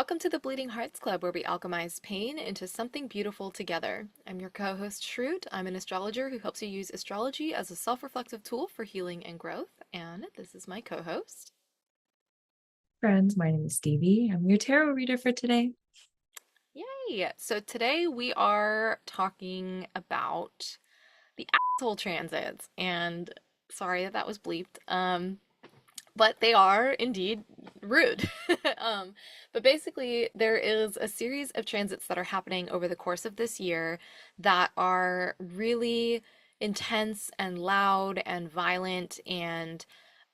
Welcome to the Bleeding Hearts Club, where we alchemize pain into something beautiful together. I'm your co-host, Shroot. I'm an astrologer who helps you use astrology as a self-reflective tool for healing and growth. And this is my co-host. Friends, my name is Stevie. I'm your tarot reader for today. Yay! So today we are talking about the asshole transits. And sorry that that was bleeped. But they are indeed rude. um, but basically, there is a series of transits that are happening over the course of this year that are really intense and loud and violent and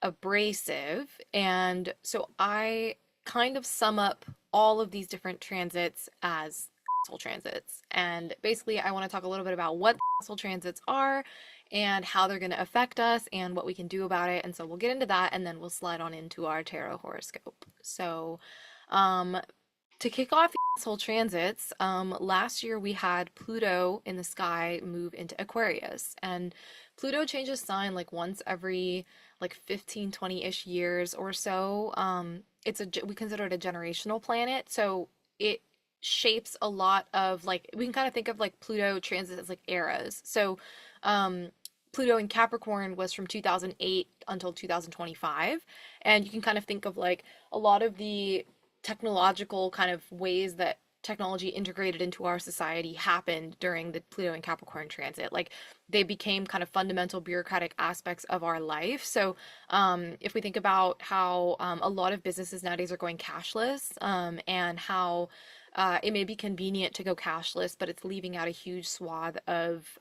abrasive. And so I kind of sum up all of these different transits as asshole transits. And basically, I want to talk a little bit about what asshole transits are and how they're going to affect us and what we can do about it. And so we'll get into that and then we'll slide on into our tarot horoscope. So, um, to kick off these whole transits, last year we had Pluto in the sky move into Aquarius. And Pluto changes sign like once every like 15, 20-ish years or so. We consider it a generational planet. So it shapes a lot of like, we can kind of think of like Pluto transits as like eras. So, um, Pluto in Capricorn was from 2008 until 2025. And you can kind of think of like a lot of the technological kind of ways that technology integrated into our society happened during the Pluto and Capricorn transit. Like they became kind of fundamental bureaucratic aspects of our life. So if we think about how a lot of businesses nowadays are going cashless, and how it may be convenient to go cashless, but it's leaving out a huge swath of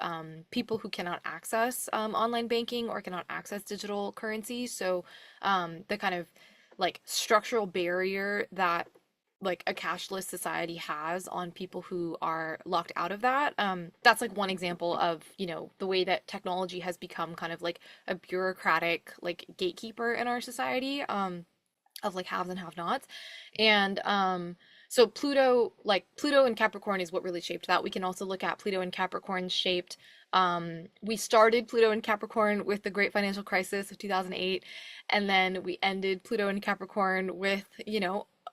people who cannot access online banking or cannot access digital currency. So the kind of like structural barrier that like a cashless society has on people who are locked out of that. That's like one example of, the way that technology has become kind of like a bureaucratic like gatekeeper in our society, of like haves and have-nots. And so Pluto and Capricorn is what really shaped that. We can also look at Pluto and Capricorn shaped, we started Pluto and Capricorn with the Great Financial Crisis of 2008, and then we ended Pluto and Capricorn with,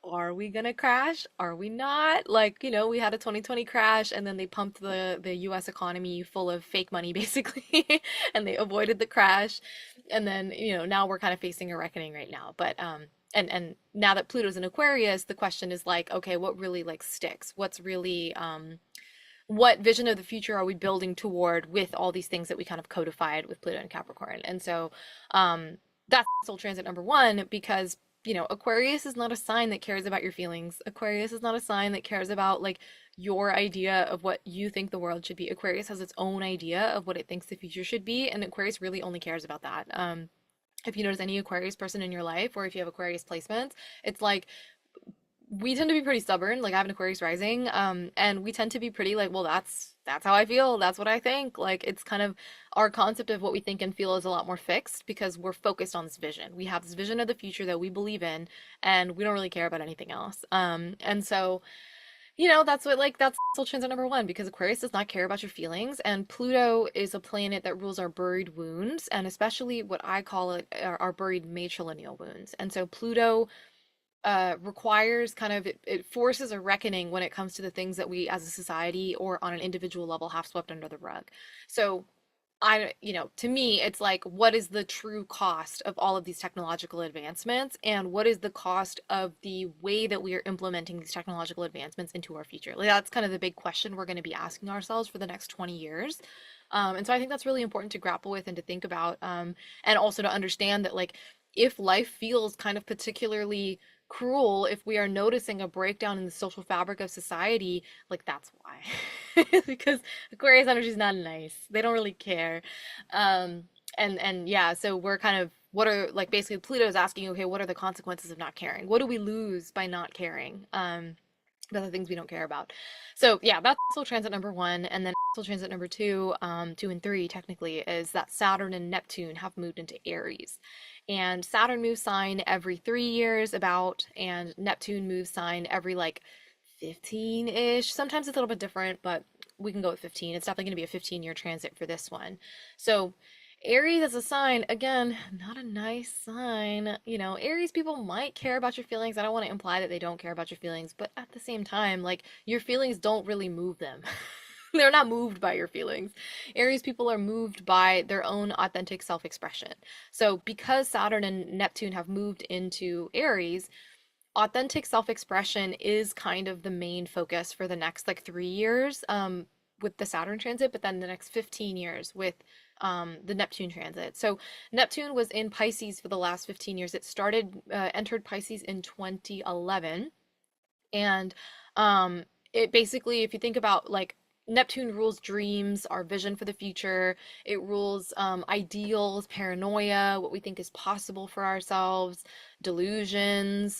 are we gonna crash? Are we not? Like, we had a 2020 crash and then they pumped the US economy full of fake money basically and they avoided the crash. And then, now we're kind of facing a reckoning right now. But and now that Pluto's in Aquarius, the question is like, okay, what really like sticks? What's really what vision of the future are we building toward with all these things that we kind of codified with Pluto and Capricorn? And so that's soul transit number one, because Aquarius is not a sign that cares about your feelings. Aquarius is not a sign that cares about like your idea of what you think the world should be. Aquarius has its own idea of what it thinks the future should be, and Aquarius really only cares about that. If you notice any Aquarius person in your life, or if you have Aquarius placements, it's like we tend to be pretty stubborn. Like I have an Aquarius rising, and we tend to be pretty like, well, that's how I feel. That's what I think. Like it's kind of our concept of what we think and feel is a lot more fixed because we're focused on this vision. We have this vision of the future that we believe in, and we don't really care about anything else. And so that's soul transit number one, because Aquarius does not care about your feelings, and Pluto is a planet that rules our buried wounds, and especially what I call it our buried matrilineal wounds. And so Pluto requires kind of it forces a reckoning when it comes to the things that we as a society or on an individual level have swept under the rug. So to me, it's like, what is the true cost of all of these technological advancements? And what is the cost of the way that we are implementing these technological advancements into our future? Like, that's kind of the big question we're going to be asking ourselves for the next 20 years. And so I think that's really important to grapple with and to think about. And also to understand that, like, if life feels kind of particularly cruel, if we are noticing a breakdown in the social fabric of society, like that's why. Because Aquarius energy is not nice. They don't really care. And yeah, so we're kind of what are like basically Pluto's asking, okay, what are the consequences of not caring? What do we lose by not caring? The other things we don't care about. So yeah, that's soul transit number one. And then soul transit number two, two and three technically, is that Saturn and Neptune have moved into Aries. And Saturn moves sign every 3 years about, and Neptune moves sign every like 15-ish. Sometimes it's a little bit different, but we can go with 15. It's definitely going to be a 15-year transit for this one. So Aries as a sign, again, not a nice sign. Aries people might care about your feelings. I don't want to imply that they don't care about your feelings, but at the same time, like, your feelings don't really move them. They're not moved by your feelings. Aries people are moved by their own authentic self expression. So, because Saturn and Neptune have moved into Aries, authentic self-expression is kind of the main focus for the next like 3 years with the Saturn transit, but then the next 15 years with the Neptune transit. So Neptune was in Pisces for the last 15 years. It entered Pisces in 2011. And it basically, if you think about like Neptune rules dreams, our vision for the future. It rules ideals, paranoia, what we think is possible for ourselves, delusions.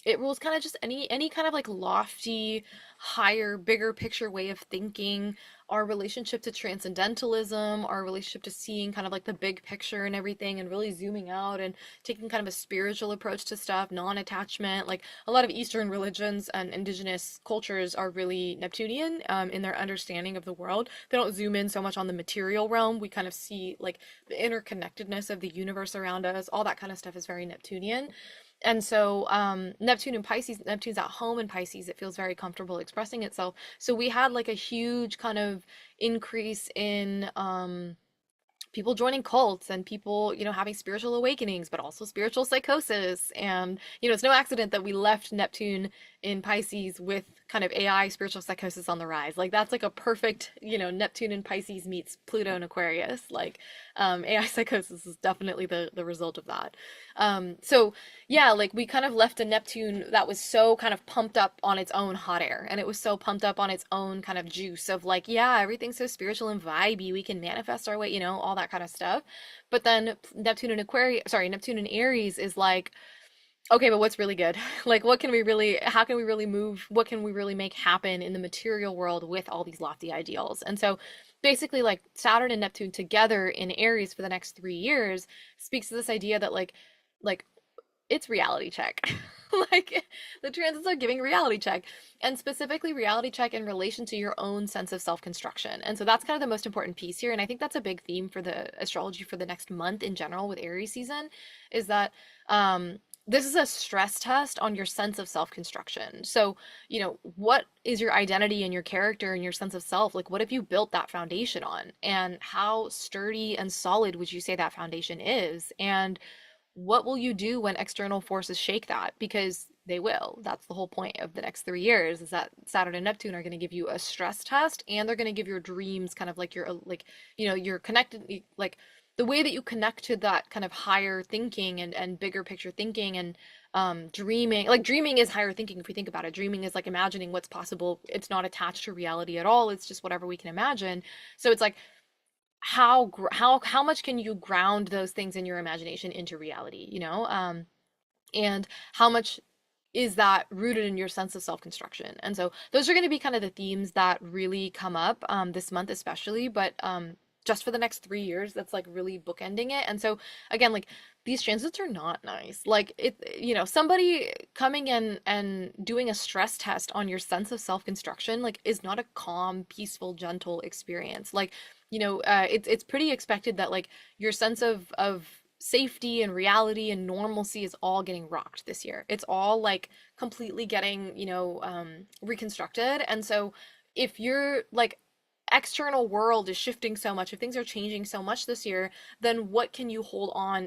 It rules kind of just any kind of like lofty, higher, bigger picture way of thinking. Our relationship to transcendentalism, our relationship to seeing kind of like the big picture and everything, and really zooming out and taking kind of a spiritual approach to stuff, non-attachment. Like a lot of Eastern religions and indigenous cultures are really Neptunian in their understanding of the world. They don't zoom in so much on the material realm. We kind of see like the interconnectedness of the universe around us. All that kind of stuff is very Neptunian. And so Neptune and Pisces, Neptune's at home in Pisces. It feels very comfortable expressing itself. So we had like a huge kind of increase in people joining cults and people, having spiritual awakenings, but also spiritual psychosis. And, it's no accident that we left Neptune in Pisces with kind of AI spiritual psychosis on the rise. Like that's like a perfect, Neptune in Pisces meets Pluto in Aquarius. Like AI psychosis is definitely the result of that. So yeah, like we kind of left a Neptune that was so kind of pumped up on its own hot air, and it was so pumped up on its own kind of juice of like, yeah, everything's so spiritual and vibey, we can manifest our way, all that kind of stuff. But then Neptune and Aries is like, okay, but what's really good? Like, how can we really move? What can we really make happen in the material world with all these lofty ideals? And so basically, like, Saturn and Neptune together in Aries for the next 3 years speaks to this idea that, like, it's reality check. Like, the transits are giving reality check, and specifically reality check in relation to your own sense of self-construction. And so that's kind of the most important piece here. And I think that's a big theme for the astrology for the next month in general with Aries season, is that this is a stress test on your sense of self-construction. So, what is your identity and your character and your sense of self? Like, what have you built that foundation on? And how sturdy and solid would you say that foundation is? And what will you do when external forces shake that? Because they will. That's the whole point of the next 3 years, is that Saturn and Neptune are going to give you a stress test, and they're going to give your dreams kind of like you're connected, like the way that you connect to that kind of higher thinking and bigger picture thinking and dreaming. Like dreaming is higher thinking if we think about it. Dreaming is like imagining what's possible. It's not attached to reality at all. It's just whatever we can imagine. So it's like how much can you ground those things in your imagination into reality, and how much is that rooted in your sense of self-construction? And so those are going to be kind of the themes that really come up this month especially, but just for the next 3 years, that's like really bookending it. And so again, like these transits are not nice. Like somebody coming in and doing a stress test on your sense of self-construction like is not a calm, peaceful, gentle experience. Like it's pretty expected that like your sense of safety and reality and normalcy is all getting rocked this year. It's all like completely getting, reconstructed. And so if you're like external world is shifting so much, if things are changing so much this year, then what can you hold on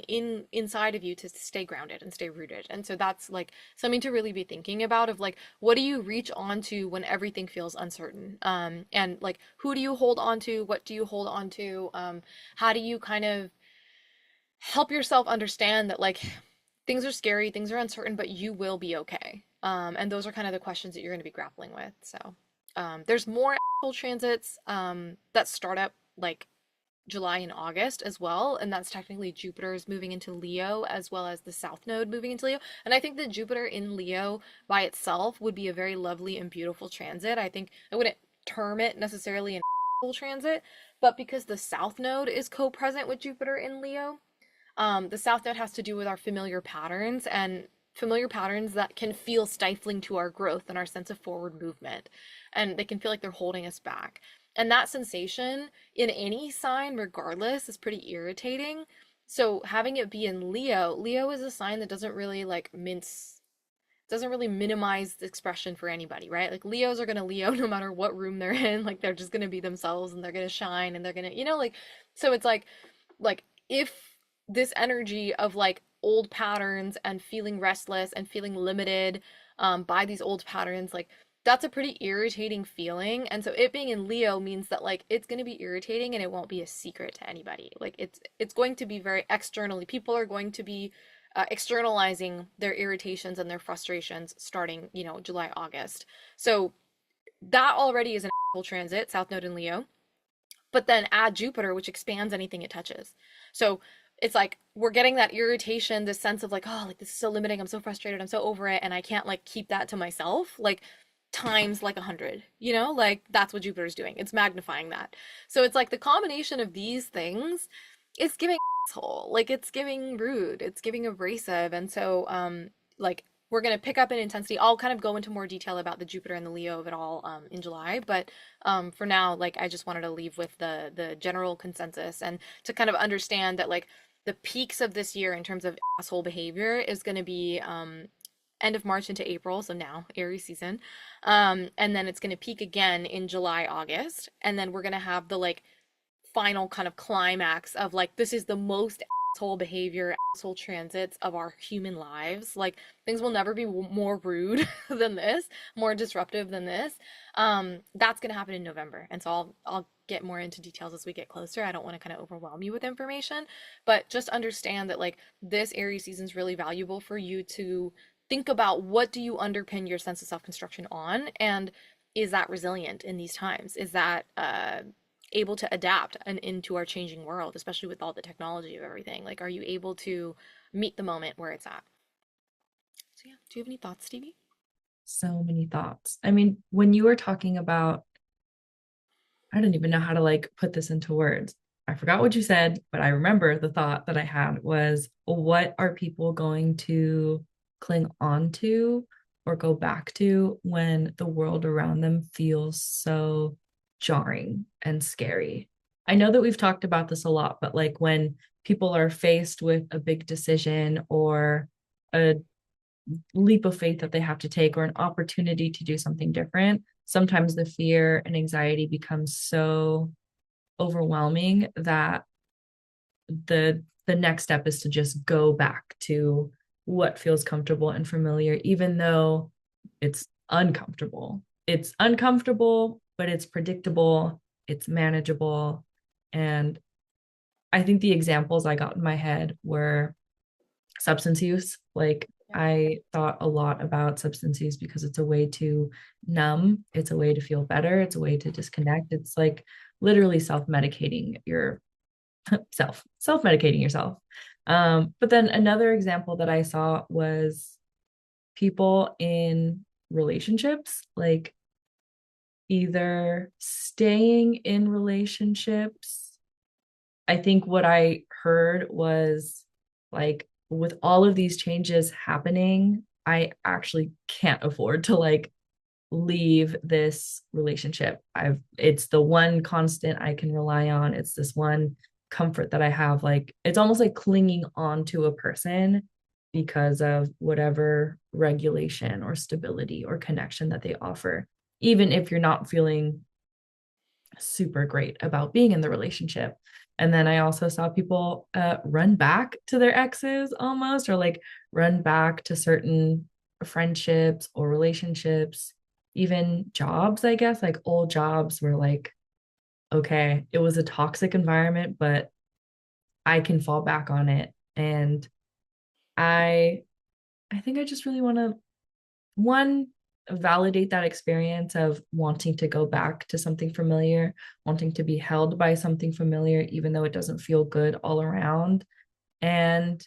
inside of you to stay grounded and stay rooted? And so that's like something to really be thinking about, of like, what do you reach onto when everything feels uncertain? And like, who do you hold on to? What do you hold on to? How do you kind of help yourself understand that like things are scary, things are uncertain, but you will be okay. And those are kind of the questions that you're going to be grappling with. So there's more transits that start up like July and August as well, and that's technically Jupiter's moving into Leo as well as the South Node moving into Leo. And I think that Jupiter in Leo by itself would be a very lovely and beautiful transit. I think I wouldn't term it necessarily an transit, but because the South Node is co-present with Jupiter in Leo, the South Node has to do with our familiar patterns, and familiar patterns that can feel stifling to our growth and our sense of forward movement. And they can feel like they're holding us back. And that sensation in any sign, regardless, is pretty irritating. So having it be in Leo, Leo is a sign that doesn't really like doesn't really minimize the expression for anybody, right? Like Leos are gonna Leo no matter what room they're in. Like they're just gonna be themselves and they're gonna shine and they're gonna, like, so it's like if this energy of like old patterns and feeling restless and feeling limited by these old patterns, like that's a pretty irritating feeling. And so it being in Leo means that like it's going to be irritating and it won't be a secret to anybody. Like it's going to be very externally. People are going to be externalizing their irritations and their frustrations starting, July, August. So that already is an actual transit, South Node in Leo. But then add Jupiter, which expands anything it touches. So it's like we're getting that irritation, this sense of like, oh, like this is so limiting. I'm so frustrated. I'm so over it. And I can't like keep that to myself. Like times like 100, like that's what Jupiter's doing. It's magnifying that. So it's like the combination of these things is giving asshole, like it's giving rude, it's giving abrasive. And so like we're going to pick up in intensity. I'll kind of go into more detail about the Jupiter and the Leo of it all in July, but for now, like I just wanted to leave with the general consensus and to kind of understand that like the peaks of this year in terms of asshole behavior is going to be end of March into April, so now Aries season, and then it's going to peak again in July, August, and then we're going to have the like final kind of climax of like this is the most asshole behavior, asshole transits of our human lives. Like things will never be more rude than this, more disruptive than this. That's gonna happen in November, and so I'll get more into details as we get closer. I don't want to kind of overwhelm you with information, but just understand that like this Aries season is really valuable for you to think about what do you underpin your sense of self-construction on, and is that resilient in these times? Is that able to adapt and into our changing world, especially with all the technology of everything? Like, are you able to meet the moment where it's at? So yeah, do you have any thoughts, Stevie? So many thoughts. I mean, when you were talking about, I don't even know how to like put this into words. I forgot what you said, but I remember the thought that I had was, what are people going to cling on to or go back to when the world around them feels so jarring and scary? I know that we've talked about this a lot, but like when people are faced with a big decision or a leap of faith that they have to take or an opportunity to do something different, sometimes the fear and anxiety becomes so overwhelming that the next step is to just go back to what feels comfortable and familiar, even though it's uncomfortable. It's uncomfortable, but it's predictable, it's manageable. And I think the examples I got in my head were substance use. Like Yeah. I thought a lot about substance use because it's a way to numb, it's a way to feel better, it's a way to disconnect. It's like literally self-medicating self-medicating yourself. But then another example that I saw was people in relationships, like either staying in relationships. I think what I heard was like, with all of these changes happening, I actually can't afford to like leave this relationship. It's the one constant I can rely on. It's this one comfort that I have. Like it's almost like clinging on to a person because of whatever regulation or stability or connection that they offer, even if you're not feeling super great about being in the relationship. And then I also saw people run back to their exes almost, or like run back to certain friendships or relationships, even jobs, I guess, like old jobs were like, okay, it was a toxic environment, but I can fall back on it. And I I think I just really want to, one, validate that experience of wanting to go back to something familiar, wanting to be held by something familiar, even though it doesn't feel good all around. And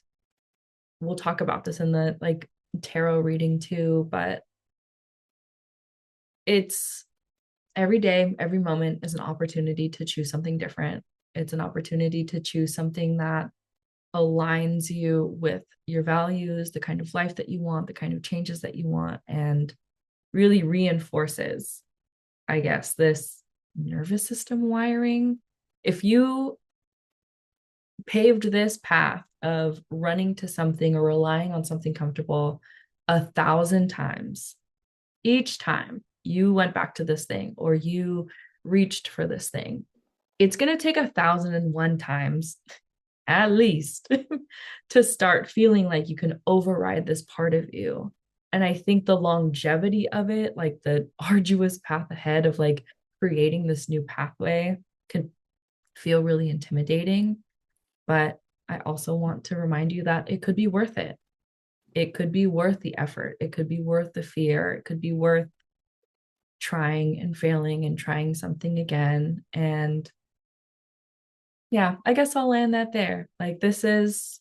we'll talk about this in the like tarot reading too, but it's every day, every moment is an opportunity to choose something different. It's an opportunity to choose something that aligns you with your values, the kind of life that you want, the kind of changes that you want, and really reinforces, I guess, this nervous system wiring. If you paved this path of running to something or relying on something comfortable 1,000 times, each time you went back to this thing or you reached for this thing, it's going to take 1,001 times at least to start feeling like you can override this part of you. And I think the longevity of it, like the arduous path ahead of like creating this new pathway, can feel really intimidating. But I also want to remind you that it could be worth it. It could be worth the effort. It could be worth the fear. It could be worth trying and failing and trying something again. And yeah, I guess I'll land that there. Like this is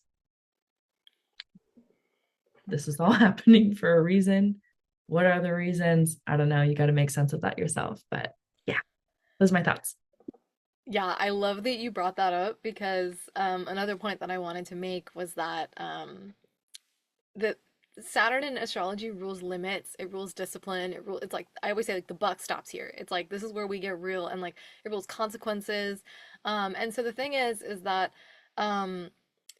all happening for a reason. What are the reasons? I don't know. You got to make sense of that yourself. But yeah, those are my thoughts. Yeah, I love that you brought that up because another point that I wanted to make was that that Saturn in astrology rules limits, it rules discipline, it's like I always say like the buck stops here. It's like this is where we get real and like it rules consequences. And so the thing is that um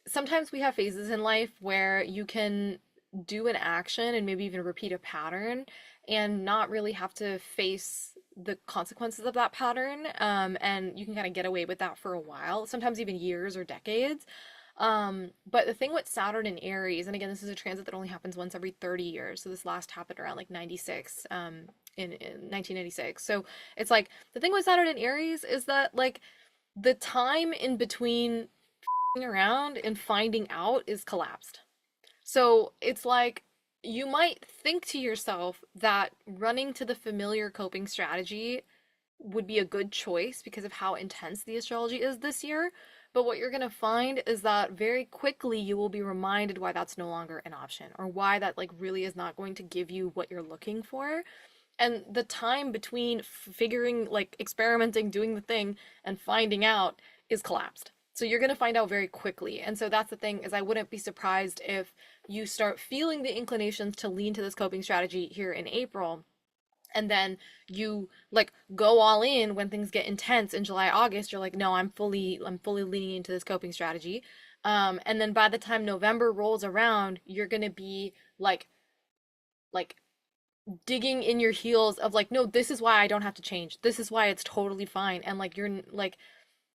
sometimes we have phases in life where you can do an action and maybe even repeat a pattern and not really have to face the consequences of that pattern. And you can kind of get away with that for a while, sometimes even years or decades. But the thing with Saturn and Aries, and again, this is a transit that only happens once every 30 years. So this last happened around like 96, in 1996. So it's like the thing with Saturn and Aries is that like the time in between around and finding out is collapsed. So it's like you might think to yourself that running to the familiar coping strategy would be a good choice because of how intense the astrology is this year. But what you're going to find is that very quickly you will be reminded why that's no longer an option or why that like really is not going to give you what you're looking for. And the time between figuring, like experimenting, doing the thing, and finding out is collapsed. So you're going to find out very quickly. And so that's the thing is I wouldn't be surprised if you start feeling the inclinations to lean to this coping strategy here in April and then you like go all in when things get intense in July, August, you're like, no, I'm fully leaning into this coping strategy. And then by the time November rolls around, you're gonna be like digging in your heels of like, no, this is why I don't have to change. This is why it's totally fine. And like you're like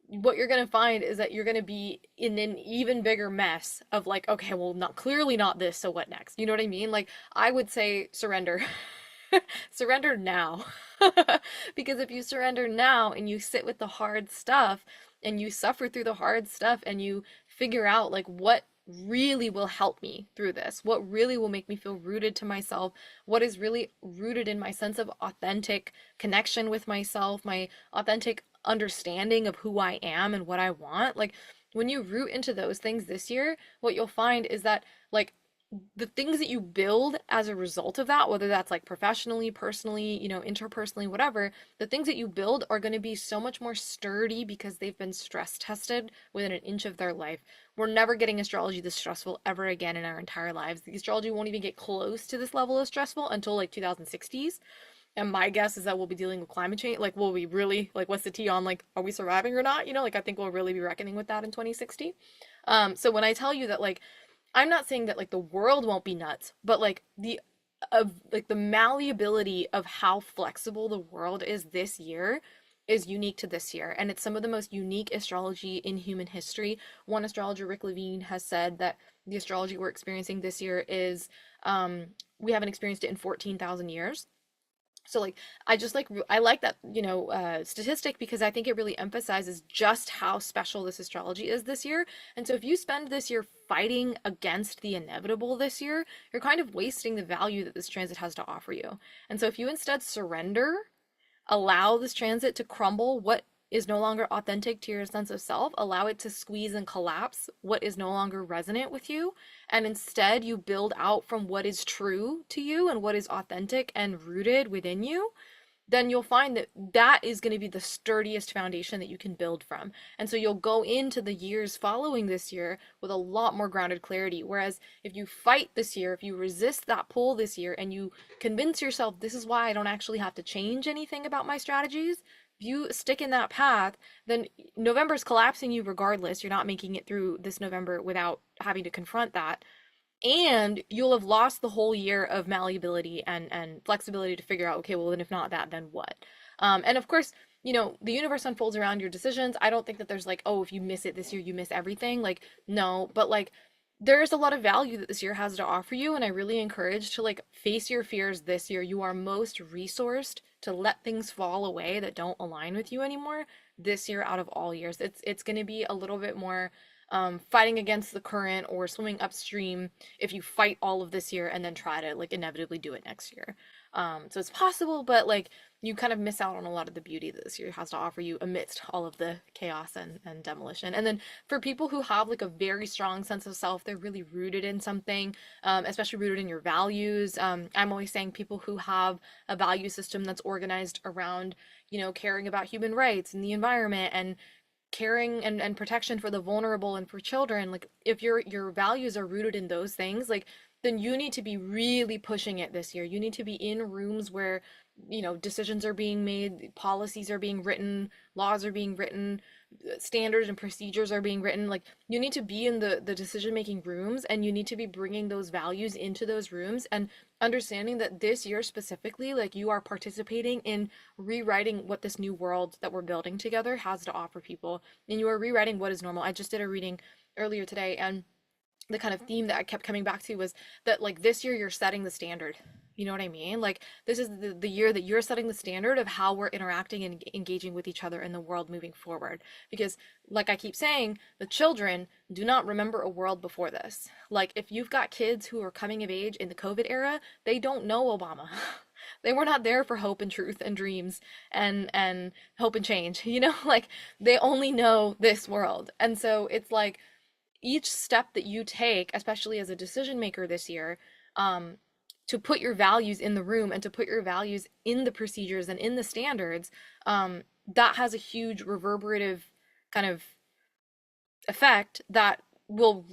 what you're gonna find is that you're gonna be in an even bigger mess of like, okay, well, not clearly not this, so what next? You know what I mean? Like, I would say surrender. Surrender now. Because if you surrender now and you sit with the hard stuff and you suffer through the hard stuff and you figure out like what really will help me through this, what really will make me feel rooted to myself, what is really rooted in my sense of authentic connection with myself, my authentic understanding of who I am and what I want. Like when you root into those things this year, what you'll find is that like the things that you build as a result of that, whether that's like professionally, personally, interpersonally, whatever, the things that you build are going to be so much more sturdy because they've been stress tested within an inch of their life. We're never getting astrology this stressful ever again in our entire lives. The astrology won't even get close to this level of stressful until like 2060s. And my guess is that we'll be dealing with climate change. Like, will we really, like, what's the tea on, like, are we surviving or not? Like, I think we'll really be reckoning with that in 2060. So when I tell you that, like, I'm not saying that like the world won't be nuts, but like the malleability of how flexible the world is this year is unique to this year, and it's some of the most unique astrology in human history. One astrologer, Rick Levine, has said that the astrology we're experiencing this year is we haven't experienced it in 14,000 years. So like I like that, statistic because I think it really emphasizes just how special this astrology is this year. And so if you spend this year fighting against the inevitable this year, you're kind of wasting the value that this transit has to offer you. And so if you instead surrender, allow this transit to crumble what is no longer authentic to your sense of self, allow it to squeeze and collapse what is no longer resonant with you, and instead you build out from what is true to you and what is authentic and rooted within you, then you'll find that that is going to be the sturdiest foundation that you can build from. And so you'll go into the years following this year with a lot more grounded clarity. Whereas if you fight this year, if you resist that pull this year and you convince yourself this is why I don't actually have to change anything about my strategies, if you stick in that path, then November's collapsing you regardless. You're not making it through this November without having to confront that. And you'll have lost the whole year of malleability and flexibility to figure out, okay, well, then if not that, then what? And of course, the universe unfolds around your decisions. I don't think that there's like, oh, if you miss it this year, you miss everything. Like, no, but like, there's a lot of value that this year has to offer you, and I really encourage to like face your fears this year. You are most resourced to let things fall away that don't align with you anymore this year out of all years. It's going to be a little bit more fighting against the current or swimming upstream if you fight all of this year and then try to like inevitably do it next year. So it's possible, but like you kind of miss out on a lot of the beauty that this year has to offer you amidst all of the chaos and demolition. And then for people who have like a very strong sense of self, they're really rooted in something, especially rooted in your values. I'm always saying people who have a value system that's organized around, caring about human rights and the environment and caring and protection for the vulnerable and for children, like if your values are rooted in those things, like then you need to be really pushing it this year. You need to be in rooms where decisions are being made, policies are being written, laws are being written, standards and procedures are being written. Like you need to be in the decision making rooms, and you need to be bringing those values into those rooms and understanding that this year specifically, like you are participating in rewriting what this new world that we're building together has to offer people, and you are rewriting what is normal. I just did a reading earlier today, and the kind of theme that I kept coming back to was that like this year you're setting the standard. You know what I mean? Like this is the year that you're setting the standard of how we're interacting and engaging with each other in the world moving forward. Because like I keep saying, the children do not remember a world before this. Like if you've got kids who are coming of age in the COVID era, they don't know Obama. They were not there for hope and truth and dreams and hope and change. Like they only know this world. And so it's like each step that you take, especially as a decision maker this year, um, to put your values in the room and to put your values in the procedures and in the standards, that has a huge reverberative kind of effect that will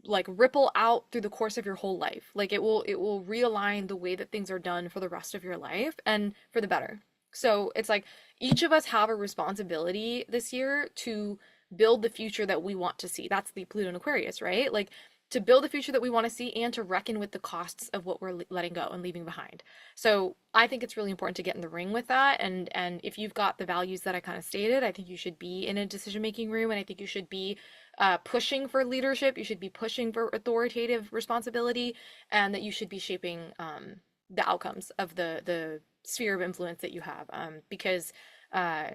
like ripple out through the course of your whole life. Like it will realign the way that things are done for the rest of your life and for the better. So it's like each of us have a responsibility this year to build the future that we want to see. That's the Pluto and Aquarius, right? Like to build the future that we want to see and to reckon with the costs of what we're letting go and leaving behind. So I think it's really important to get in the ring with that. And if you've got the values that I kind of stated, I think you should be in a decision making room, and I think you should be pushing for leadership. You should be pushing for authoritative responsibility, and that you should be shaping the outcomes of the sphere of influence that you have. Because uh,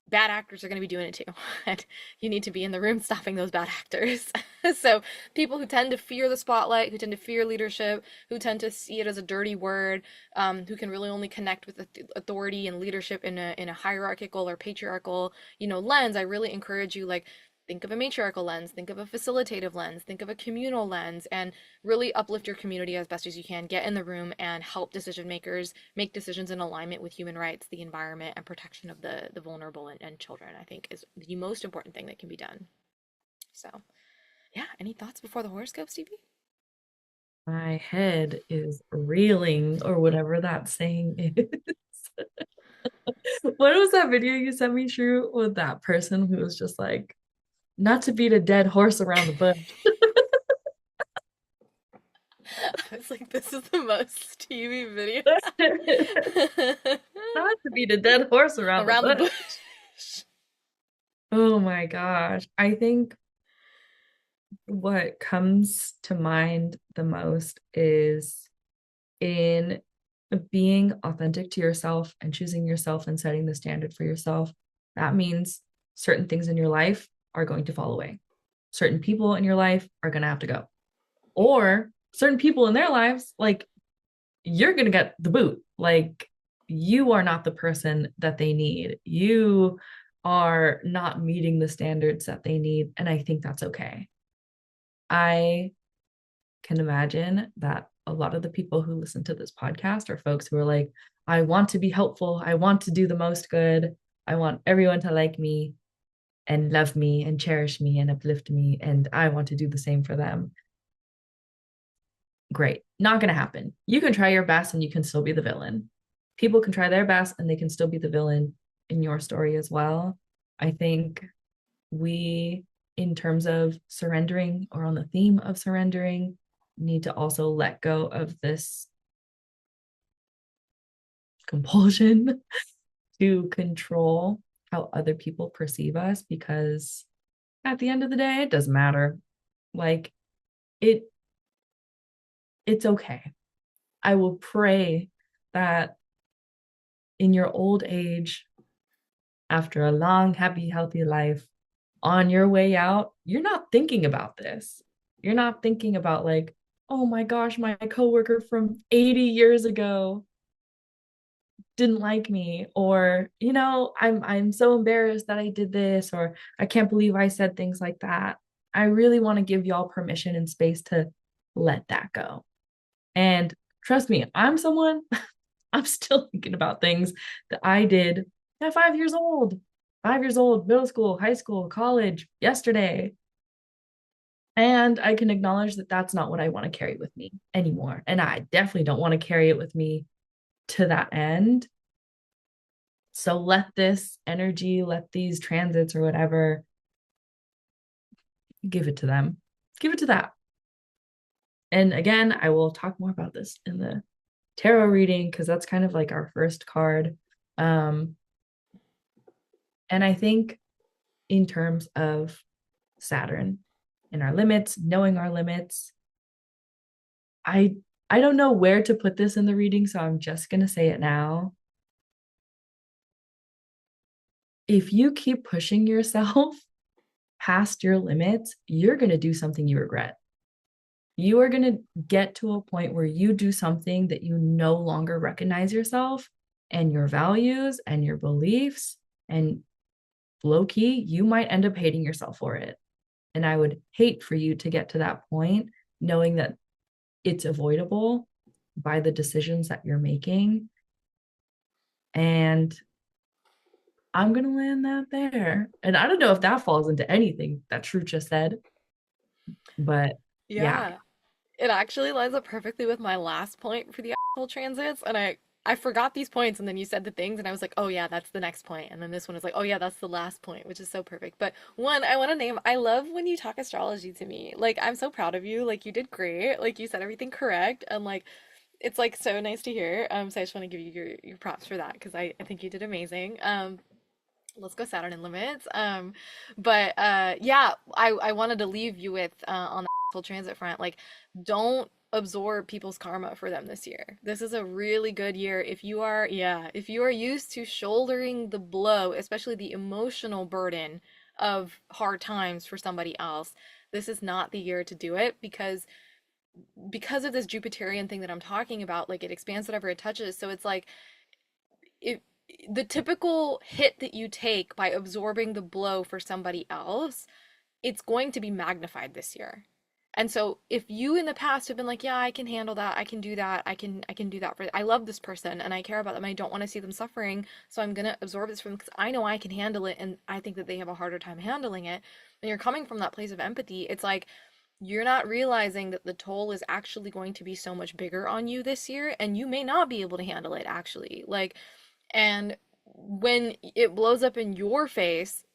bad actors are going to be doing it too. And you need to be in the room stopping those bad actors. So people who tend to fear the spotlight, who tend to fear leadership, who tend to see it as a dirty word, who can really only connect with authority and leadership in a hierarchical or patriarchal, lens, I really encourage you, like, think of a matriarchal lens, think of a facilitative lens, think of a communal lens, and really uplift your community as best as you can. Get in the room and help decision makers make decisions in alignment with human rights, the environment, and protection of the vulnerable and children, I think is the most important thing that can be done. So, yeah, any thoughts before the horoscope, Stevie? My head is reeling, or whatever that saying is. What was that video you sent me, Shroot, with that person who was just like, not to beat a dead horse around the bush. I was like, this is the most Stevie video. Not to beat a dead horse around the Around the bush. bush. Oh my gosh. I think what comes to mind the most is in being authentic to yourself and choosing yourself and setting the standard for yourself. That means certain things in your life are going to fall away. Certain people in your life are going to have to go. Or certain people in their lives, like you're going to get the boot. Like you are not the person that they need. You are not meeting the standards that they need. And I think that's okay. I can imagine that a lot of the people who listen to this podcast are folks who are like, I want to be helpful. I want to do the most good. I want everyone to like me and love me and cherish me and uplift me. And I want to do the same for them. Great. Not going to happen. You can try your best and you can still be the villain. People can try their best and they can still be the villain. in your story as well. I think we, in terms of surrendering or on the theme of surrendering, need to also let go of this compulsion to control how other people perceive us, because at the end of the day, it doesn't matter. Like it it's okay. I will pray that in your old age, after a long, happy, healthy life, on your way out, you're not thinking about this. You're not thinking about, like, oh my gosh, my coworker from 80 years ago didn't like me, or I'm so embarrassed that I did this, or I can't believe I said things like that. I really want to give y'all permission and space to let that go. And trust me, I'm still thinking about things that I did at 5 years old, 5 years old, middle school, high school, college, yesterday. And I can acknowledge that that's not what I want to carry with me anymore. And I definitely don't want to carry it with me to that end. So let this energy, let these transits or whatever, give it to them. Give it to that. And again, I will talk more about this in the tarot reading because that's kind of like our first card. Um, and I think in terms of Saturn and our limits, knowing our limits, I I don't know where to put this in the reading, so I'm just gonna say it now. If you keep pushing yourself past your limits, you're gonna do something you regret. You are going to get to a point where you do something that you no longer recognize yourself and your values and your beliefs. And low key, you might end up hating yourself for it. And I would hate for you to get to that point knowing that it's avoidable by the decisions that you're making. And I'm going to land that there. And I don't know if that falls into anything that Shroot just said, but yeah. Yeah. It actually lines up perfectly with my last point for the asshole transits, and I forgot these points, and then you said the things, and I was like, oh yeah, that's the next point, and then this one is like, oh yeah, that's the last point, which is so perfect. But one, I want to name. I love when you talk astrology to me. Like I'm so proud of you. Like you did great. Like you said everything correct, and like it's like so nice to hear. So I just want to give you your props for that because I think you did amazing. Let's go Saturn and limits. But yeah, I wanted to leave you with on the full transit front, like don't absorb people's karma for them this year. This is a really good year if you are, yeah, if you are used to shouldering the blow, especially the emotional burden of hard times for somebody else. This is not the year to do it because of this Jupiterian thing that I'm talking about, like it expands whatever it touches. So it's like if the typical hit that you take by absorbing the blow for somebody else, it's going to be magnified this year. And so if you in the past have been like, yeah, I can handle that, I can do that, I can do that for I love this person and I care about them, I don't want to see them suffering, so I'm gonna absorb this from them because I know I can handle it and I think that they have a harder time handling it. And you're coming from that place of empathy, it's like you're not realizing that the toll is actually going to be so much bigger on you this year and you may not be able to handle it actually. Like and when it blows up in your face,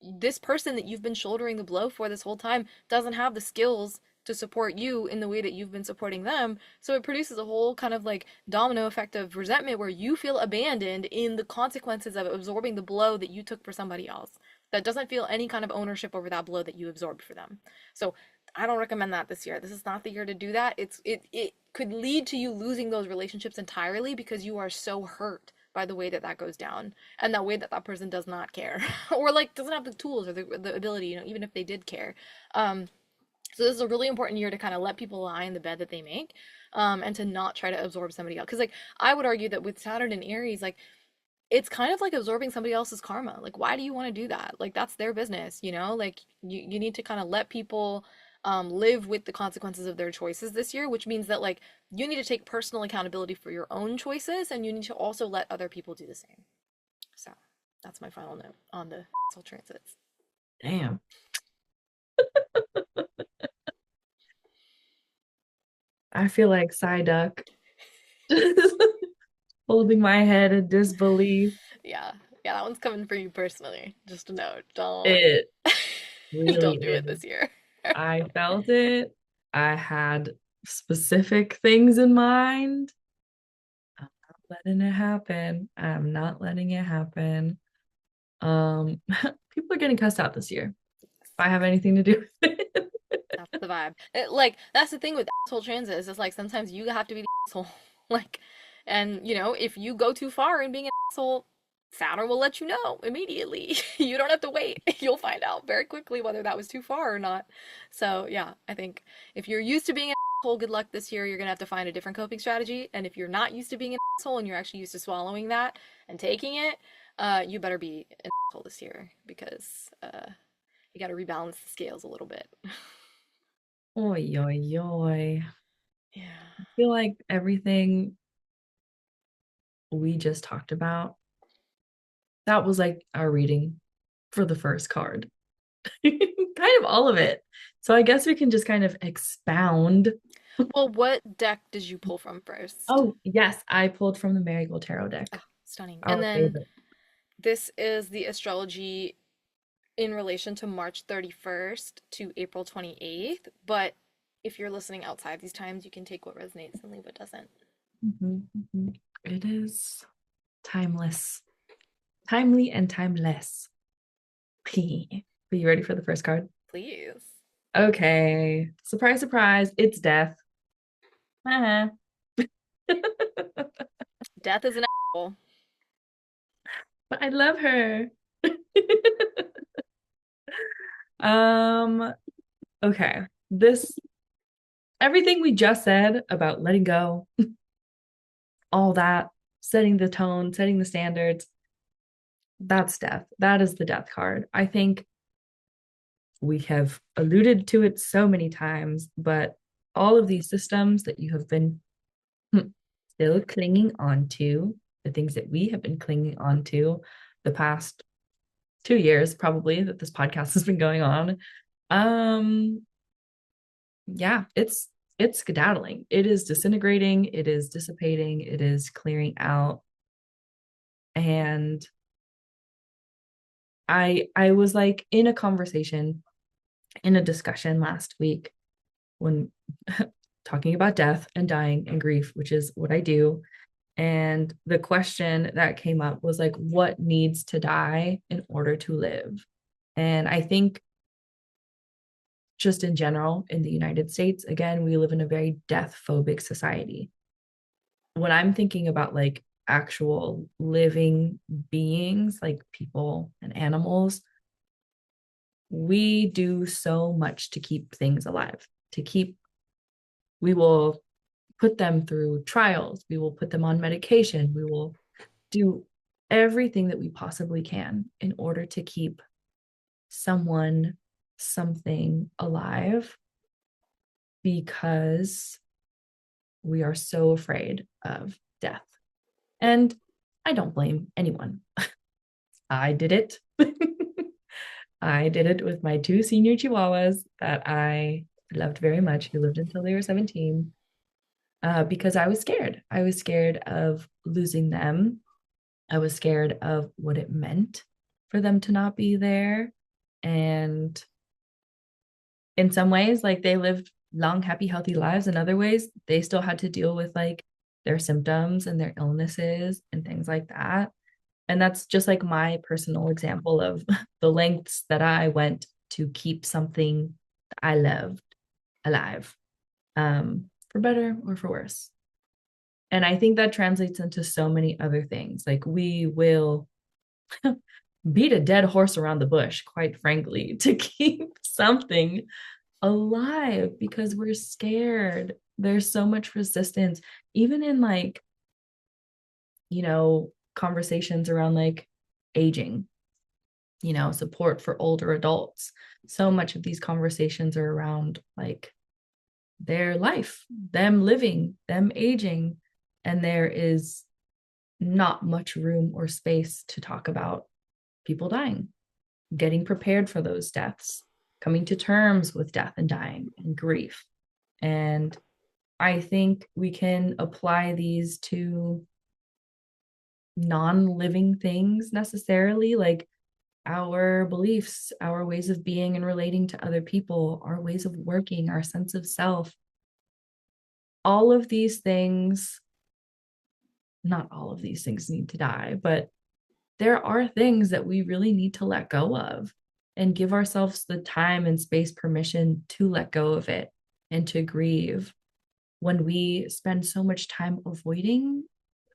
this person that you've been shouldering the blow for this whole time doesn't have the skills to support you in the way that you've been supporting them. So it produces a whole kind of like domino effect of resentment where you feel abandoned in the consequences of absorbing the blow that you took for somebody else that doesn't feel any kind of ownership over that blow that you absorbed for them. So I don't recommend that this year. This is not the year to do that. It could lead to you losing those relationships entirely because you are so hurt by the way that that goes down and that way that that person does not care or like doesn't have the tools or the ability, even if they did care. um so this is a really important year to kind of let people lie in the bed that they make, and to not try to absorb somebody else, because like I would argue that with Saturn and Aries, like it's kind of like absorbing somebody else's karma. Like why do you want to do that? Like that's their business, like you need to kind of let people live with the consequences of their choices this year, which means that like you need to take personal accountability for your own choices and you need to also let other people do the same. So that's my final note on the soul transits. Damn. I feel like Psyduck, just holding my head in disbelief. Yeah. Yeah, that one's coming for you personally. Just a note. Don't It really don't do it is. this year. I felt it. I had specific things in mind. I'm not letting it happen. I'm not letting it happen. People are getting cussed out this year. If I have anything to do with it. That's the vibe. Like that's the thing with asshole transits. Is like sometimes you have to be the asshole. Like, and if you go too far in being an asshole, Saturn will let you know immediately. You don't have to wait. You'll find out very quickly whether that was too far or not. So yeah, I think if you're used to being an asshole, good luck this year. You're gonna have to find a different coping strategy. And if you're not used to being an asshole and you're actually used to swallowing that and taking it, you better be an asshole this year because you got to rebalance the scales a little bit. Oi, oi, oi. Yeah. I feel like everything we just talked about, that was like our reading for the first card. Kind of all of it. So I guess we can just kind of expound. Well, what deck did you pull from first? Oh, yes, I pulled from the Marigold Tarot Oh, deck, stunning. And our then favorite. this is the astrology in relation to March 31st to April 28th. But if you're listening outside these times, you can take what resonates and leave what doesn't. Mhm, mhm. It is timeless, timely, and timeless. Are you ready for the first card? Please. Okay. Surprise, surprise. It's death. Uh-huh. Death is an asshole. But I love her. um, okay. This everything we just said about letting go, all that, setting the tone, setting the standards, that's death. That is the death card. I think we have alluded to it so many times, but all of these systems that you have been still clinging on to, the things that we have been clinging on to the past 2 years, probably, that this podcast has been going on. Um, yeah, it's skedaddling. It is disintegrating, it is dissipating, it is clearing out. And I was like in a conversation, in a discussion last week when talking about death and dying and grief, which is what I do. And the question that came up was like, what needs to die in order to live? And I think just in general in the United States, again, we live in a very death phobic society. When I'm thinking about like actual living beings, like people and animals, we do so much to keep things alive, to keep, we will put them through trials, we will put them on medication, we will do everything that we possibly can in order to keep someone, something alive because we are so afraid of death. And I don't blame anyone. I did it. I did it with my two senior chihuahuas that I loved very much, who lived until they were 17, because I was scared. I was scared of losing them. I was scared of what it meant for them to not be there. And in some ways, like they lived long, happy, healthy lives. In other ways, they still had to deal with like their symptoms and their illnesses and things like that. And that's just like my personal example of the lengths that I went to keep something that I loved alive, for better or for worse. And I think that translates into so many other things. Like we will beat a dead horse around the bush, quite frankly, to keep something alive because we're scared. There's so much resistance, even in like, conversations around like aging, support for older adults. So much of these conversations are around like their life, them living, them aging. And there is not much room or space to talk about people dying, getting prepared for those deaths, coming to terms with death and dying and grief. And I think we can apply these to non-living things necessarily, like our beliefs, our ways of being and relating to other people, our ways of working, our sense of self. All of these things, not all of these things need to die, but there are things that we really need to let go of and give ourselves the time and space permission to let go of it and to grieve. When we spend so much time avoiding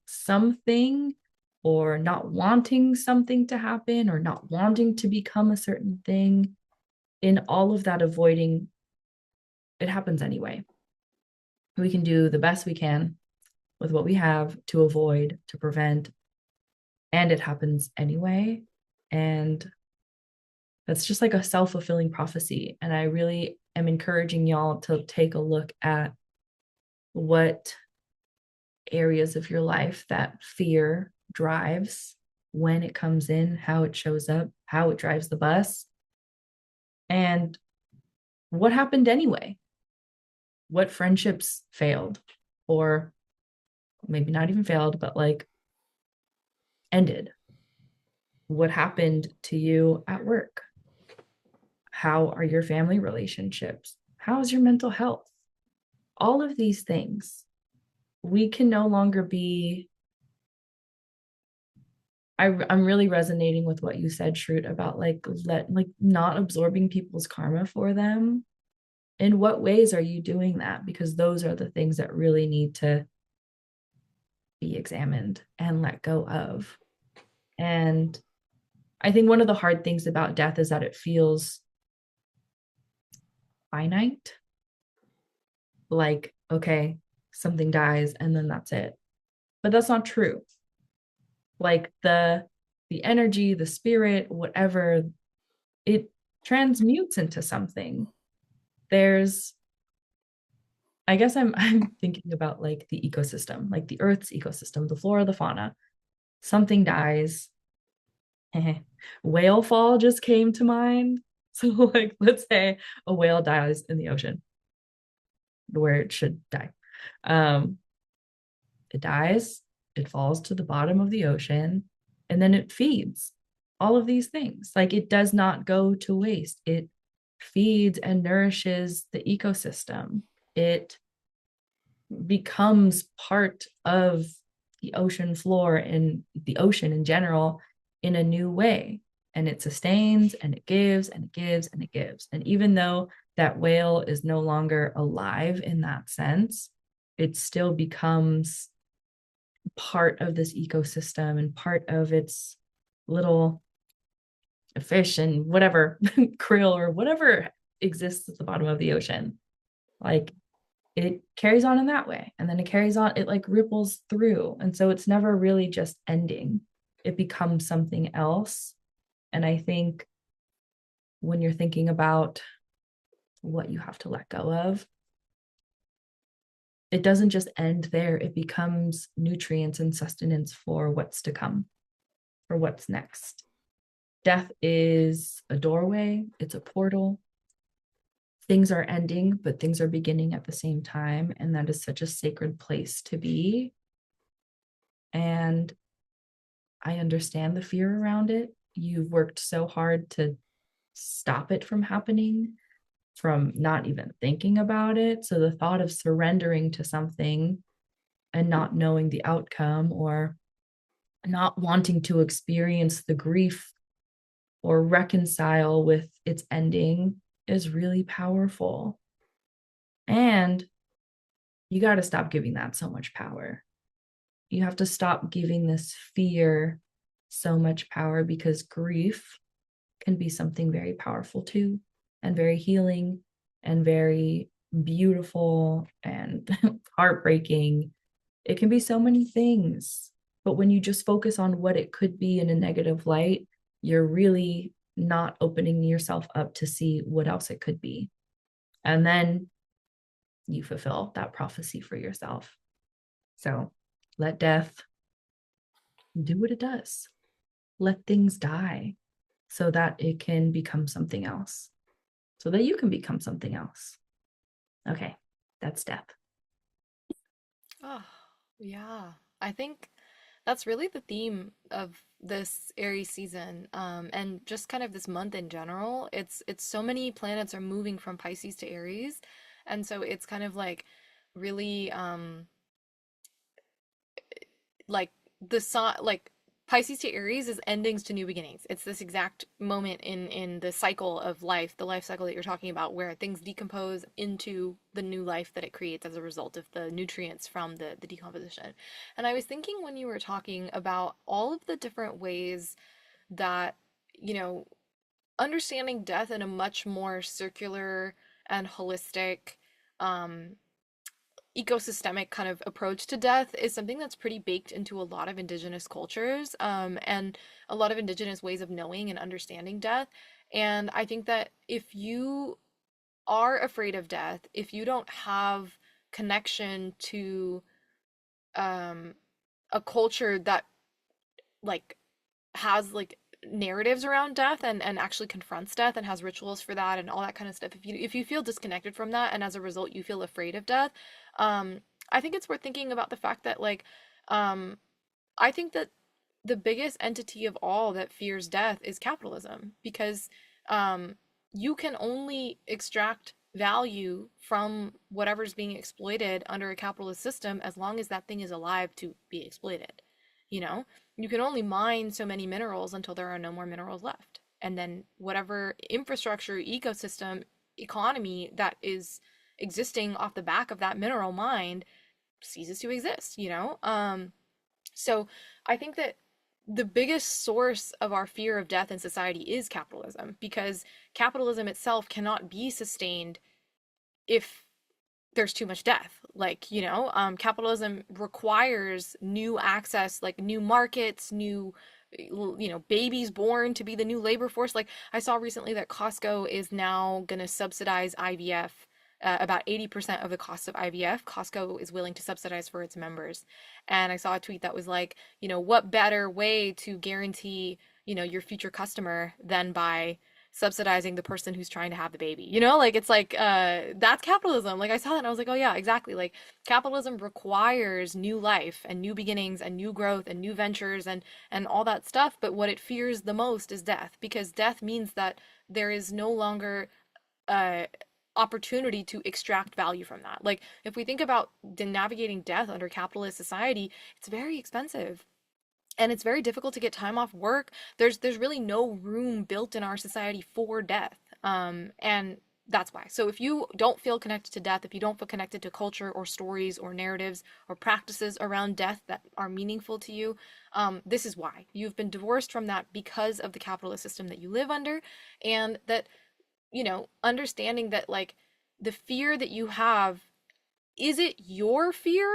something or not wanting something to happen or not wanting to become a certain thing, in all of that avoiding, it happens anyway. We can do the best we can with what we have to avoid, to prevent, and it happens anyway. And that's just like a self-fulfilling prophecy. And I really am encouraging y'all to take a look at what areas of your life that fear drives, when it comes in, how it shows up, how it drives the bus, and what happened anyway. What friendships failed, or maybe not even failed, but like ended. What happened to you at work? How are your family relationships? How is your mental health? All of these things. We can no longer be. I'm really resonating with what you said, Shroot, about like not absorbing people's karma for them. In what ways are you doing that? Because those are the things that really need to be examined and let go of. And I think one of the hard things about death is that it feels finite. Like, okay, something dies and then that's it. But that's not true. Like the energy, the spirit, whatever, it transmutes into something. There's I guess I'm thinking about like the ecosystem, like the Earth's ecosystem, the flora, the fauna. Something dies. Whale fall just came to mind. So like let's say a whale dies in the ocean where it should die. Um, it dies, it falls to the bottom of the ocean, and then it feeds all of these things. Like it does not go to waste. It feeds and nourishes the ecosystem. It becomes part of the ocean floor and the ocean in general in a new way. And it sustains and it gives and it gives and it gives. And even though that whale is no longer alive in that sense, it still becomes part of this ecosystem and part of its little fish and whatever krill or whatever exists at the bottom of the ocean. Like it carries on in that way. And then it carries on, it like ripples through. And so it's never really just ending, it becomes something else. And I think when you're thinking about what you have to let go of, it doesn't just end there, it becomes nutrients and sustenance for what's to come, for what's next. Death is a doorway, it's a portal. Things are ending, but things are beginning at the same time. And that is such a sacred place to be. And I understand the fear around it. You've worked so hard to stop it from happening, from not even thinking about it. So the thought of surrendering to something and not knowing the outcome or not wanting to experience the grief or reconcile with its ending is really powerful. And you got to stop giving that so much power. You have to stop giving this fear so much power, because grief can be something very powerful too, and very healing and very beautiful and heartbreaking. It can be so many things. But when you just focus on what it could be in a negative light, you're really not opening yourself up to see what else it could be. And then you fulfill that prophecy for yourself. So let death do what it does. Let things die so that it can become something else, so that you can become something else. Okay, that's death. Oh, yeah. I think That's really the theme of this Aries season, and just kind of this month in general. It's so many planets are moving from Pisces to Aries, and so it's kind of like really like the sun like Pisces to Aries is endings to new beginnings. It's this exact moment in the cycle of life, the life cycle that you're talking about, where things decompose into the new life that it creates as a result of the nutrients from the decomposition. And I was thinking when you were talking about all of the different ways that, you know, understanding death in a much more circular and holistic um ecosystemic kind of approach to death is something that's pretty baked into a lot of indigenous cultures, and a lot of indigenous ways of knowing and understanding death. And I think that if you are afraid of death, if you don't have connection to um, a culture that like has like narratives around death and actually confronts death and has rituals for that and all that kind of stuff, if you feel disconnected from that and as a result you feel afraid of death, um I think it's worth thinking about the fact that um I think that the biggest entity of all that fears death is capitalism, because um you can only extract value from whatever's being exploited under a capitalist system as long as that thing is alive to be exploited. You know, you can only mine so many minerals until there are no more minerals left. And then whatever infrastructure, ecosystem, economy that is existing off the back of that mineral mine ceases to exist, you know? So I think that the biggest source of our fear of death in society is capitalism, because capitalism itself cannot be sustained if there's too much death. Like, capitalism requires new access, like new markets, new, babies born to be the new labor force. Like, I saw recently that Costco is now going to subsidize IVF. About 80% of the cost of IVF, Costco is willing to subsidize for its members. And I saw a tweet that was like, what better way to guarantee, your future customer than by subsidizing the person who's trying to have the baby. Like it's like that's capitalism. Like I saw that and I was like, "Oh yeah, exactly." Like capitalism requires new life and new beginnings and new growth and new ventures and all that stuff, but what it fears the most is death, because death means that there is no longer uh opportunity to extract value from that. Like if we think about navigating death under capitalist society, it's very expensive and it's very difficult to get time off work. There's really no room built in our society for death, and that's why. So if you don't feel connected to death, if you don't feel connected to culture or stories or narratives or practices around death that are meaningful to you, this is why you've been divorced from that, because of the capitalist system that you live under. And that, understanding that like the fear that you have, is it your fear,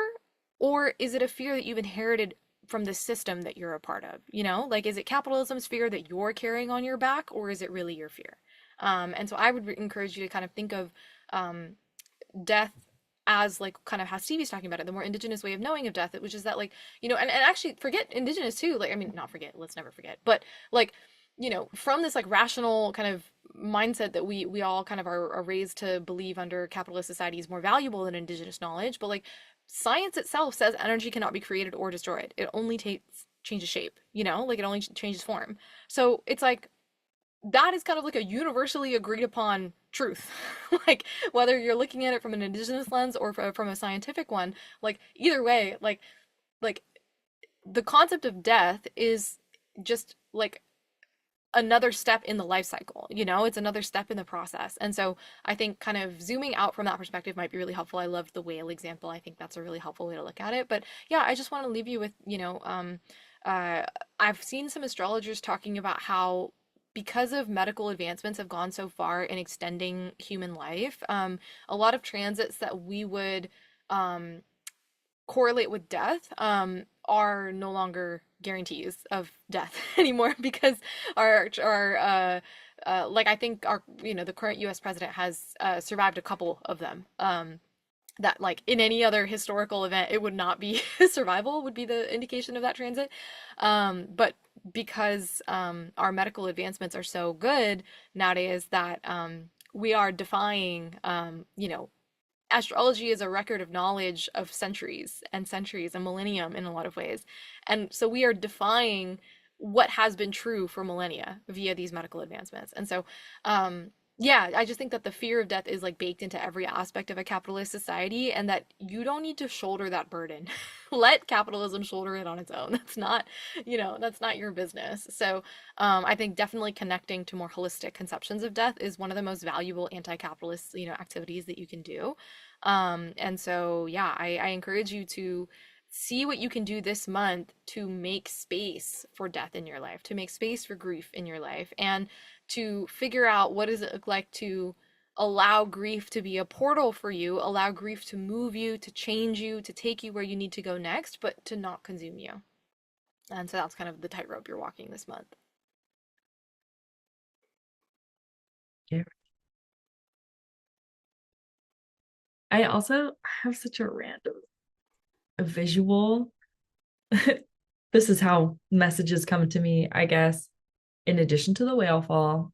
or is it a fear that you've inherited from the system that you're a part of? Like, is it capitalism's fear that you're carrying on your back, or is it really your fear? And so I would encourage you to kind of think of um, death as like kind of how Stevie's talking about it, the more indigenous way of knowing of death, which is that like, and actually forget indigenous too. Like, I mean, not forget, let's never forget, but like, from this like rational kind of mindset that we all kind of are raised to believe under capitalist society is more valuable than indigenous knowledge. But like science itself says energy cannot be created or destroyed. It only takes changes shape, like it only changes form. So it's like that is kind of like a universally agreed upon truth. Like whether you're looking at it from an indigenous lens or from a scientific one, like either way, like the concept of death is just like another step in the life cycle. It's another step in the process. And so I think kind of zooming out from that perspective might be really helpful. I loved the whale example. I think that's a really helpful way to look at it. But yeah, I just want to leave you with, uh, I've seen some astrologers talking about how, because of medical advancements have gone so far in extending human life, a lot of transits that we would um, correlate with death are no longer guarantees of death anymore, because like I think our the current U.S. president has survived a couple of them. That like in any other historical event it would not be survival would be the indication of that transit, but because our medical advancements are so good nowadays that we are defying astrology is a record of knowledge of centuries, a millennium in a lot of ways. And so we are defying what has been true for millennia via these medical advancements. And so, yeah, I just think that the fear of death is like baked into every aspect of a capitalist society, and that you don't need to shoulder that burden. Let capitalism shoulder it on its own. That's not, that's not your business. So, I think definitely connecting to more holistic conceptions of death is one of the most valuable anti-capitalist, activities that you can do. And so, yeah, I encourage you to see what you can do this month to make space for death in your life, to make space for grief in your life, and to figure out what does it look like to allow grief to be a portal for you, allow grief to move you, to change you, to take you where you need to go next, but to not consume you. And so that's kind of the tightrope you're walking this month. Yeah. I also have such a random a visual. This is how messages come to me, I guess. In addition to the whale fall,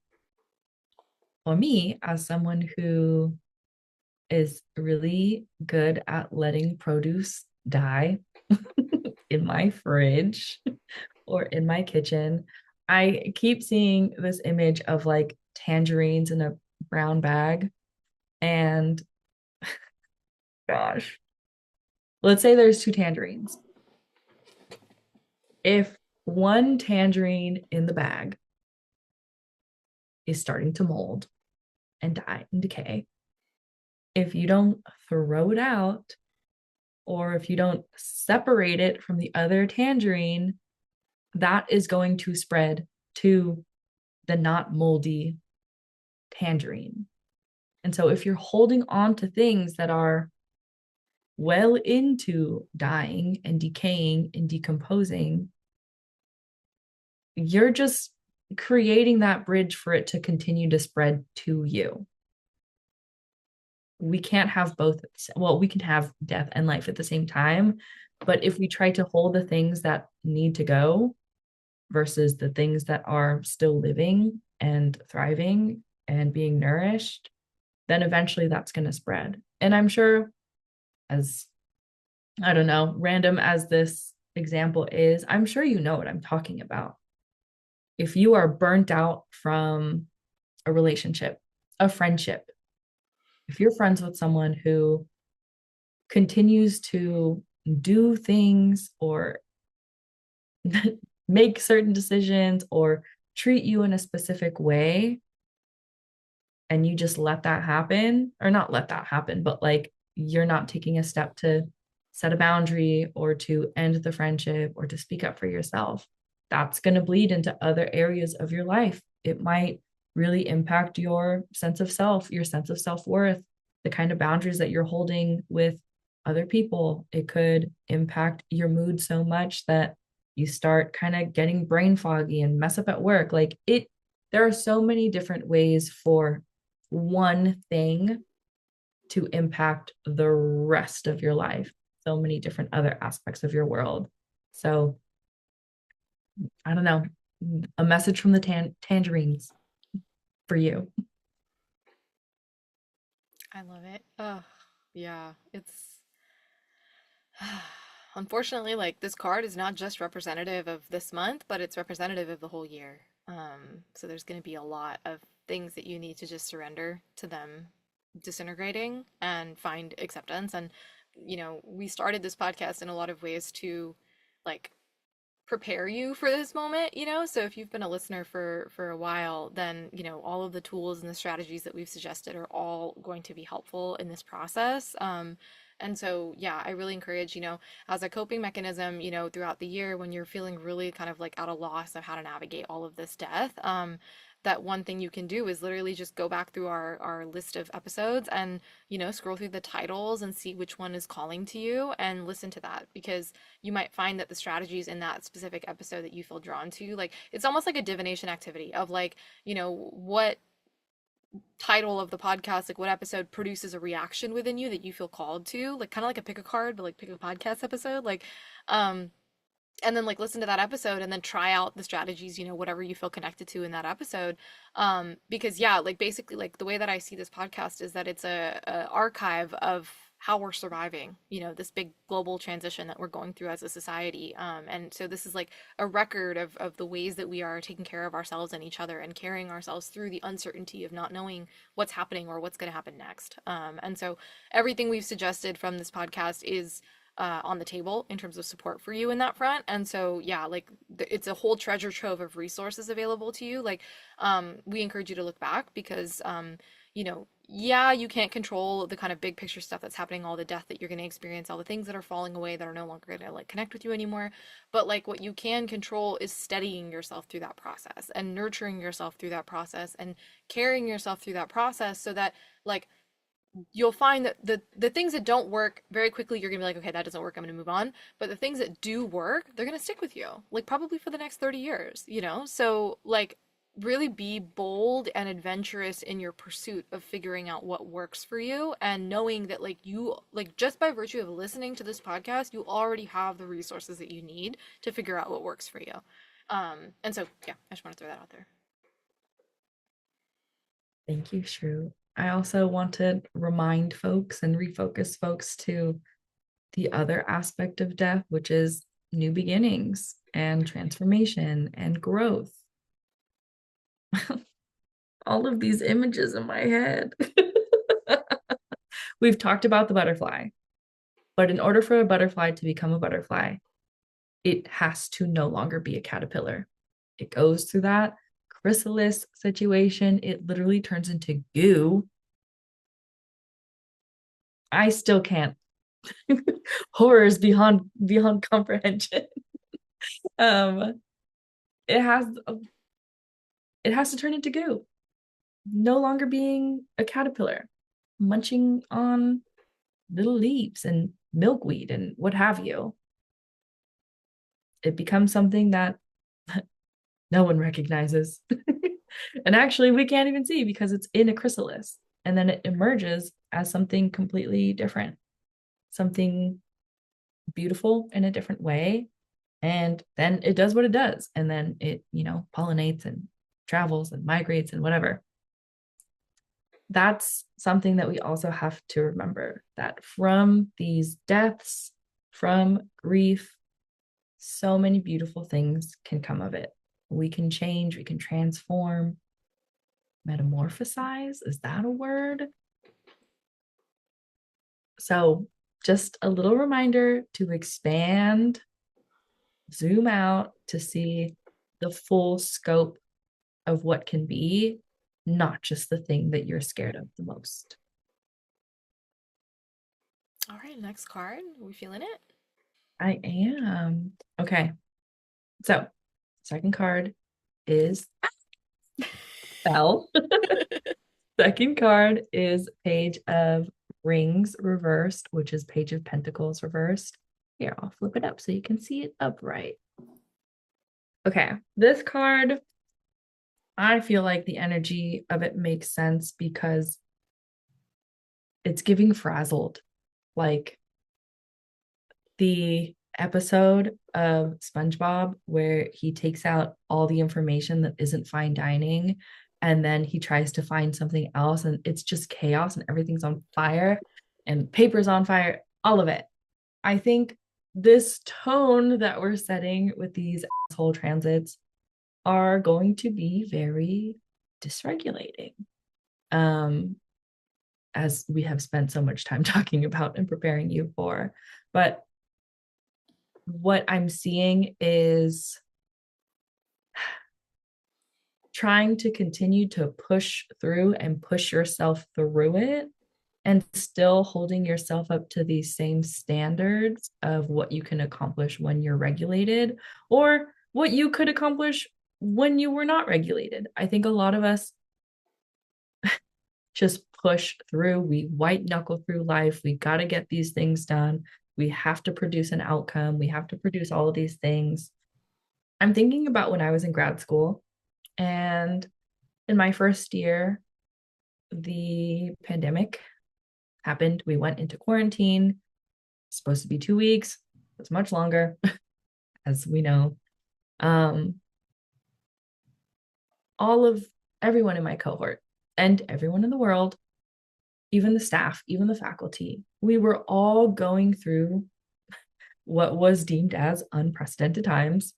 for me, as someone who is really good at letting produce die in my fridge or in my kitchen, I keep seeing this image of like tangerines in a brown bag. And gosh, let's say there's two tangerines. If one tangerine in the bag is starting to mold and die and decay, if you don't throw it out or if you don't separate it from the other tangerine, that is going to spread to the not moldy tangerine. And so if you're holding on to things that are well into dying and decaying and decomposing, you're just creating that bridge for it to continue to spread to you. We can't have both. Well, we can have death and life at the same time. But if we try to hold the things that need to go versus the things that are still living and thriving and being nourished, then eventually that's going to spread. And I'm sure, as I don't know, random as this example is, I'm sure you know what I'm talking about. If you are burnt out from a relationship, a friendship, if you're friends with someone who continues to do things or make certain decisions or treat you in a specific way, and you just let that happen, or not let that happen, but like you're not taking a step to set a boundary or to end the friendship or to speak up for yourself, that's going to bleed into other areas of your life. It might really impact your sense of self, your sense of self-worth, the kind of boundaries that you're holding with other people. It could impact your mood so much that you start kind of getting brain foggy and mess up at work. Like it, there are so many different ways for one thing to impact the rest of your life, so many different other aspects of your world. So I don't know, a message from the tangerines for you. I love it. Oh, yeah. It's unfortunately like this card is not just representative of this month, but it's representative of the whole year. So there's going to be a lot of things that you need to just surrender to them disintegrating and find acceptance. And we started this podcast in a lot of ways to like prepare you for this moment. So if you've been a listener for a while, then all of the tools and the strategies that we've suggested are all going to be helpful in this process. And so yeah, I really encourage, as a coping mechanism, throughout the year when you're feeling really kind of like at a loss of how to navigate all of this death, that one thing you can do is literally just go back through our list of episodes and scroll through the titles and see which one is calling to you and listen to that, because you might find that the strategies in that specific episode that you feel drawn to, like it's almost like a divination activity of like what title of the podcast, like what episode produces a reaction within you that you feel called to, like kind of like a pick a card but like pick a podcast episode, like um and then like listen to that episode and then try out the strategies, whatever you feel connected to in that episode. Because yeah, like basically like the way that I see this podcast is that it's a archive of how we're surviving, this big global transition that we're going through as a society. And so this is like a record of the ways that we are taking care of ourselves and each other and carrying ourselves through the uncertainty of not knowing what's happening or what's going to happen next. And so everything we've suggested from this podcast is on the table in terms of support for you in that front. And so, yeah, like it's a whole treasure trove of resources available to you. Like, we encourage you to look back because, yeah, you can't control the kind of big picture stuff that's happening, all the death that you're going to experience, all the things that are falling away that are no longer going to like connect with you anymore. But like what you can control is steadying yourself through that process and nurturing yourself through that process and carrying yourself through that process so that like you'll find that the things that don't work very quickly you're gonna be like, okay, that doesn't work, I'm gonna move on. But the things that do work, they're gonna stick with you, like probably for the next 30 years, so like really be bold and adventurous in your pursuit of figuring out what works for you, and knowing that like you like just by virtue of listening to this podcast you already have the resources that you need to figure out what works for you. And so yeah, I just want to throw that out there. Thank you, Shrew. I also want to remind folks and refocus folks to the other aspect of death, which is new beginnings and transformation and growth. All of these images in my head. We've talked about the butterfly, but in order for a butterfly to become a butterfly, it has to no longer be a caterpillar. It goes through that chrysalis situation. It literally turns into goo. I still can't. Horrors beyond comprehension. um, it has it has to turn into goo, no longer being a caterpillar, munching on little leaves and milkweed and what have you. It becomes something that no one recognizes. And actually, we can't even see because it's in a chrysalis. And then it emerges as something completely different, something beautiful in a different way. And then it does what it does. And then it, pollinates and travels and migrates and whatever. That's something that we also have to remember, that from these deaths, from grief, so many beautiful things can come of it. We can change, we can transform, metamorphosize. Is that a word? So, just a little reminder to expand, zoom out to see the full scope of what can be, not just the thing that you're scared of the most. All right, next card, are we feeling it? I am. Okay. So, second card is Bell. Second card is Page of Rings reversed, which is Page of Pentacles reversed. Here, I'll flip it up so you can see it upright. Okay, this card, I feel like the energy of it makes sense because it's giving frazzled. Like the episode of SpongeBob where he takes out all the information that isn't fine dining and then he tries to find something else and it's just chaos and everything's on fire and paper's on fire, all of it. I think this tone that we're setting with these asshole transits are going to be very dysregulating. Um, as we have spent so much time talking about and preparing you for. But what I'm seeing is trying to continue to push through and push yourself through it and still holding yourself up to these same standards of what you can accomplish when you're regulated or what you could accomplish when you were not regulated. I think a lot of us just push through. We white knuckle through life. We got to get these things done. We have to produce an outcome. We have to produce all of these things. I'm thinking about when I was in grad school and in my first year, the pandemic happened. We went into quarantine. It's supposed to be 2 weeks. It was much longer. as we know. Um, all of everyone in my cohort and everyone in the world, even the staff, even the faculty, we were all going through what was deemed as unprecedented times,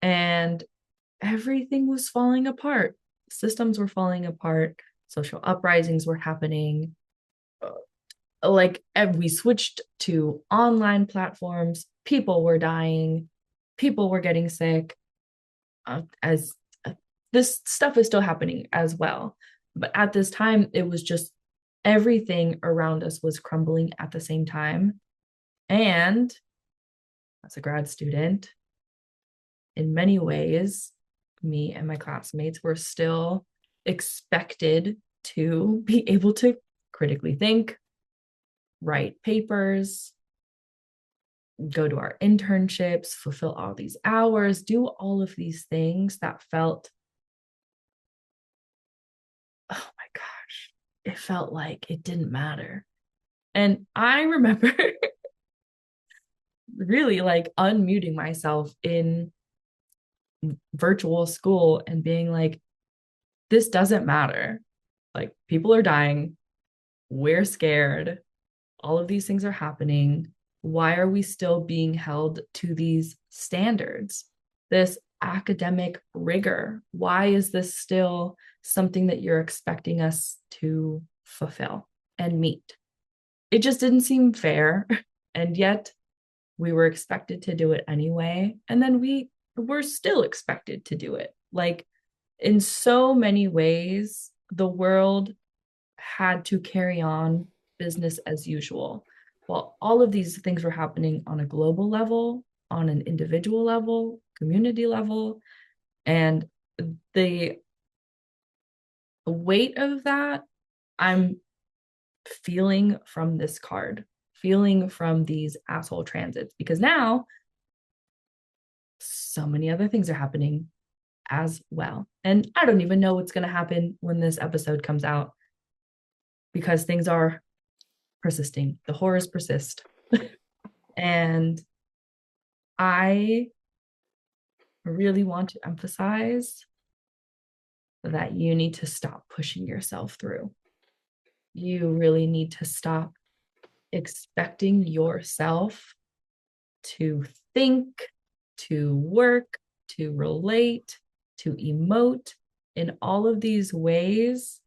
and everything was falling apart. Systems were falling apart, social uprisings were happening. Like we switched to online platforms, people were dying, people were getting sick. As this stuff is still happening as well, but at this time it was just everything around us was crumbling at the same time. And as a grad student, in many ways, me and my classmates were still expected to be able to critically think, write papers, go to our internships, fulfill all these hours, do all of these things that felt, oh my gosh, it felt like it didn't matter. And I remember really like unmuting myself in virtual school and being like, this doesn't matter. Like, people are dying. We're scared. All of these things are happening. Why are we still being held to these standards, this academic rigor? Why is this still something that you're expecting us to fulfill and meet? It just didn't seem fair. And yet we were expected to do it anyway. And then we were still expected to do it. Like, in so many ways, the world had to carry on business as usual. While all of these things were happening on a global level, on an individual level, community level, and the weight of that, I'm feeling from this card, feeling from these asshole transits, because now so many other things are happening as well. And I don't even know what's going to happen when this episode comes out, because things are persisting. The horrors persist. And I really want to emphasize that you need to stop pushing yourself through. You really need to stop expecting yourself to think, to work, to relate, to emote in all of these ways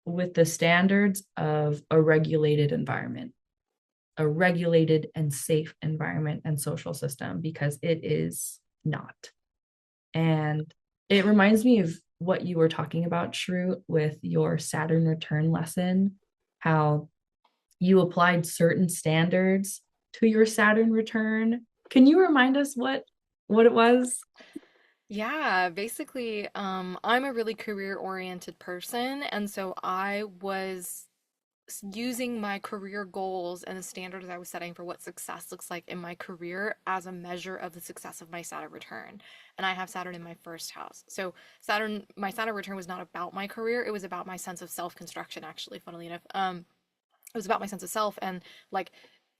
with the standards of a regulated environment, a regulated and safe environment and social system, because it is not. And it reminds me of what you were talking about, Shroot, with your Saturn return lesson, how you applied certain standards to your Saturn return. Can you remind us what it was? Yeah, basically, I'm a really career-oriented person, and so I was using my career goals and the standards I was setting for what success looks like in my career as a measure of the success of my Saturn return. And I have Saturn in my first house. So my Saturn return was not about my career, it was about my sense of self-construction, actually, funnily enough. It was about my sense of self and like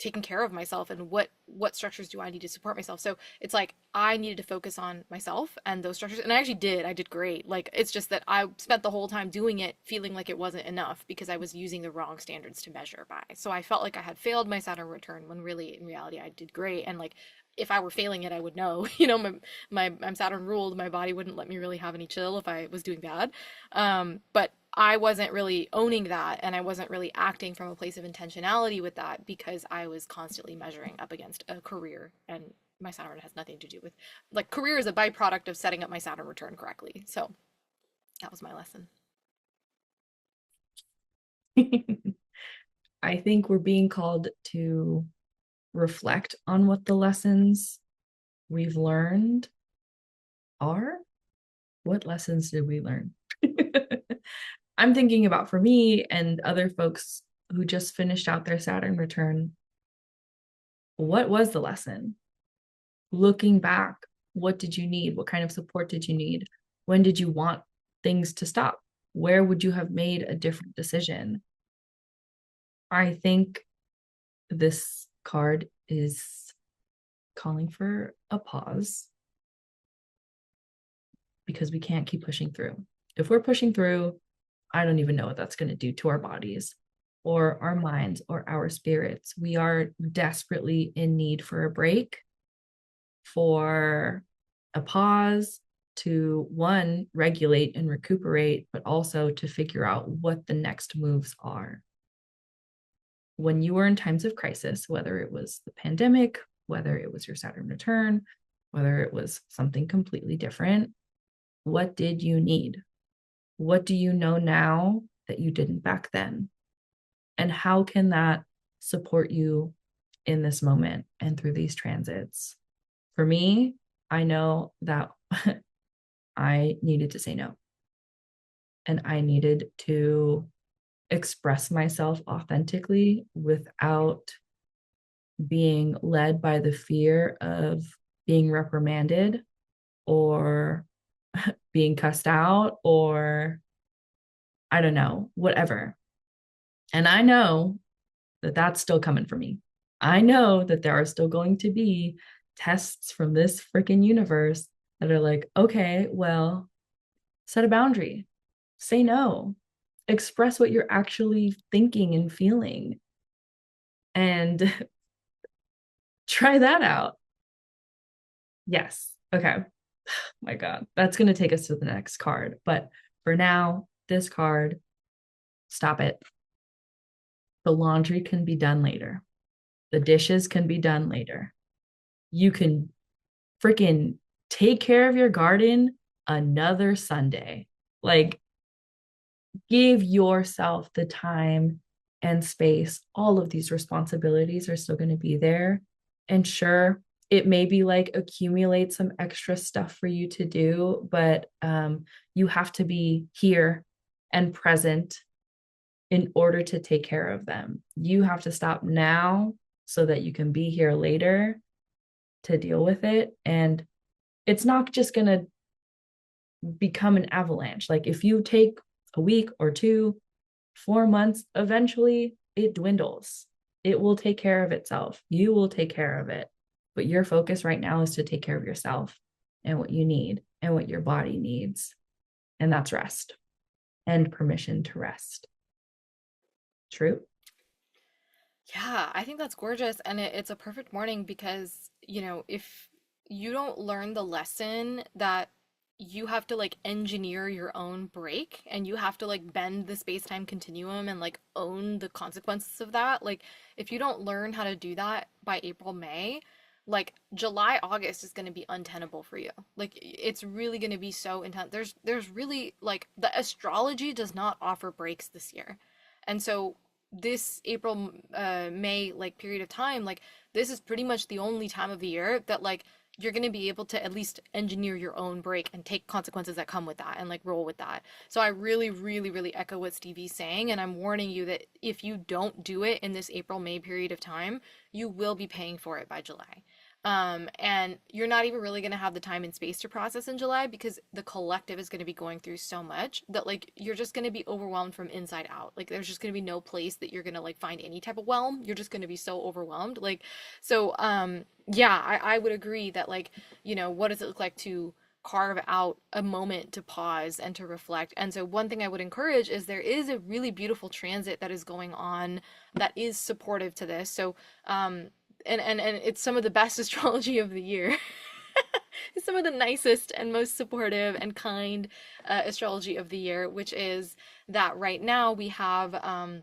taking care of myself and what structures do I need to support myself. So it's like I needed to focus on myself and those structures, and I did great. Like, it's just that I spent the whole time doing it feeling like it wasn't enough because I was using the wrong standards to measure by. So I felt like I had failed my Saturn return when really in reality I did great. And like, if I were failing it, I would know. I'm Saturn ruled. My body wouldn't let me really have any chill if I was doing bad. But I wasn't really owning that, and I wasn't really acting from a place of intentionality with that because I was constantly measuring up against a career, and my Saturn has nothing to do with, like, career is a byproduct of setting up my Saturn return correctly. So that was my lesson. I think we're being called to reflect on what the lessons we've learned are. What lessons did we learn? I'm thinking about, for me and other folks who just finished out their Saturn return, what was the lesson? Looking back, what did you need? What kind of support did you need? When did you want things to stop? Where would you have made a different decision? I think this card is calling for a pause because we can't keep pushing through. If we're pushing through, I don't even know what that's going to do to our bodies or our minds or our spirits. We are desperately in need for a break, for a pause, to one, regulate and recuperate, but also to figure out what the next moves are. When you were in times of crisis, whether it was the pandemic, whether it was your Saturn return, whether it was something completely different, what did you need? What do you know now that you didn't back then? And how can that support you in this moment and through these transits? For me, I know that I needed to say no, and I needed to express myself authentically without being led by the fear of being reprimanded or being cussed out or I don't know, whatever. And I know that that's still coming for me. I know that there are still going to be tests from this freaking universe that are like, okay, well, set a boundary, say no, express what you're actually thinking and feeling, and try that out. Yes. Okay. My God. That's going to take us to the next card. But for now, this card, stop it. The laundry can be done later. The dishes can be done later. You can freaking take care of your garden another Sunday. Like, give yourself the time and space. All of these responsibilities are still going to be there. And sure, it may be like accumulate some extra stuff for you to do, but you have to be here and present in order to take care of them. You have to stop now so that you can be here later to deal with it. And it's not just going to become an avalanche. Like if you take a week or two, 4 months, eventually it dwindles. It will take care of itself. You will take care of it. But your focus right now is to take care of yourself and what you need and what your body needs. And that's rest and permission to rest. True? Yeah, I think that's gorgeous. And it's a perfect morning because, if you don't learn the lesson that you have to like engineer your own break and you have to like bend the space-time continuum and like own the consequences of that, like if you don't learn how to do that by April, May, like July, August is going to be untenable for you. Like it's really going to be so intense. There's really like the astrology does not offer breaks this year. And so this April, May like period of time, like this is pretty much the only time of the year that like you're going to be able to at least engineer your own break and take consequences that come with that and like roll with that. So I really, really, really echo what Stevie's saying. And I'm warning you that if you don't do it in this April, May period of time, you will be paying for it by July. And you're not even really going to have the time and space to process in July because the collective is going to be going through so much that like you're just going to be overwhelmed from inside out. Like there's just going to be no place that you're going to like find any type of whelm. You're just going to be so overwhelmed. Like, so, yeah, I would agree that like, what does it look like to carve out a moment to pause and to reflect? And so one thing I would encourage is there is a really beautiful transit that is going on that is supportive to this. So, and it's some of the best astrology of the year. It's some of the nicest and most supportive and kind astrology of the year, which is that right now we have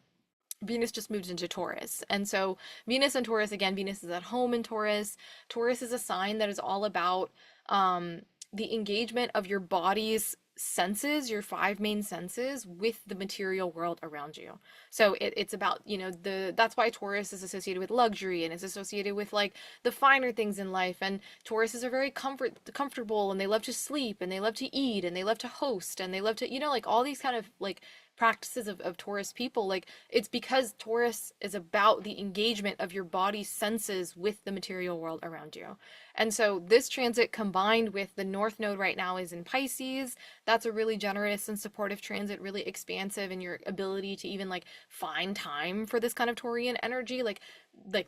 Venus just moved into Taurus. And so Venus and Taurus, again, Venus is at home in Taurus. Taurus is a sign that is all about the engagement of your body's senses, your five main senses, with the material world around you. So it's about, that's why Taurus is associated with luxury and is associated with like the finer things in life. And Tauruses are very comfortable and they love to sleep and they love to eat and they love to host and they love to, like all these kind of like practices of Taurus people, like it's because Taurus is about the engagement of your body's senses with the material world around you. And so this transit combined with the North Node right now is in Pisces. That's a really generous and supportive transit, really expansive in your ability to even like find time for this kind of Taurian energy. Like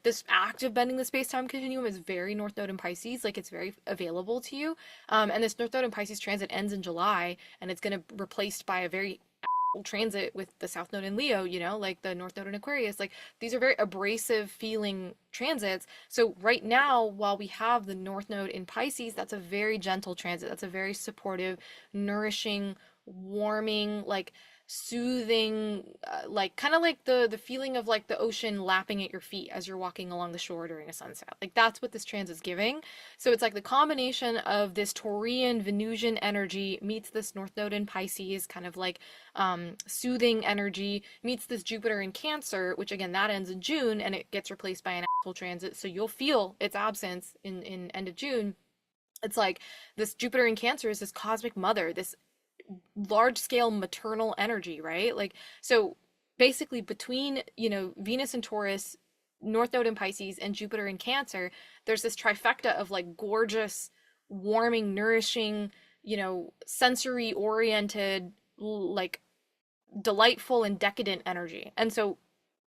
this act of bending the space-time continuum is very North Node in Pisces. Like it's very available to you. And this North Node in Pisces transit ends in July, and it's going to be replaced by a very transit with the South Node in Leo, like the North Node in Aquarius. Like these are very abrasive feeling transits. So right now, while we have the North Node in Pisces, that's a very gentle transit. That's a very supportive, nourishing, warming, like soothing, like kind of like the feeling of like the ocean lapping at your feet as you're walking along the shore during a sunset. Like that's what this transit's giving. So it's like the combination of this Taurian Venusian energy meets this North Node in Pisces, kind of like soothing energy, meets this Jupiter in Cancer, which again that ends in June and it gets replaced by an actual transit. So you'll feel its absence in end of June. It's like this Jupiter in Cancer is this cosmic mother, this large scale maternal energy, right? Like, so basically between, Venus and Taurus, North Node in Pisces, and Jupiter in Cancer, there's this trifecta of like gorgeous, warming, nourishing, sensory oriented, like delightful and decadent energy. And so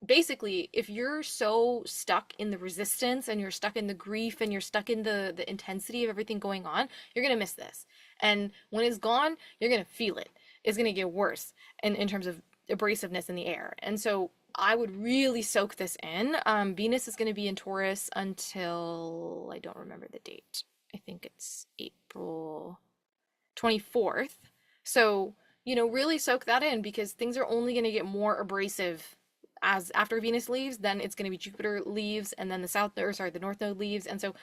basically, if you're so stuck in the resistance and you're stuck in the grief and you're stuck in the intensity of everything going on, you're going to miss this. And when it's gone, you're going to feel it. It's going to get worse in terms of abrasiveness in the air. And so I would really soak this in. Venus is going to be in Taurus until I don't remember the date. I think it's April 24th. So, really soak that in because things are only going to get more abrasive as after Venus leaves, then it's going to be Jupiter leaves, and then the North Node leaves, and so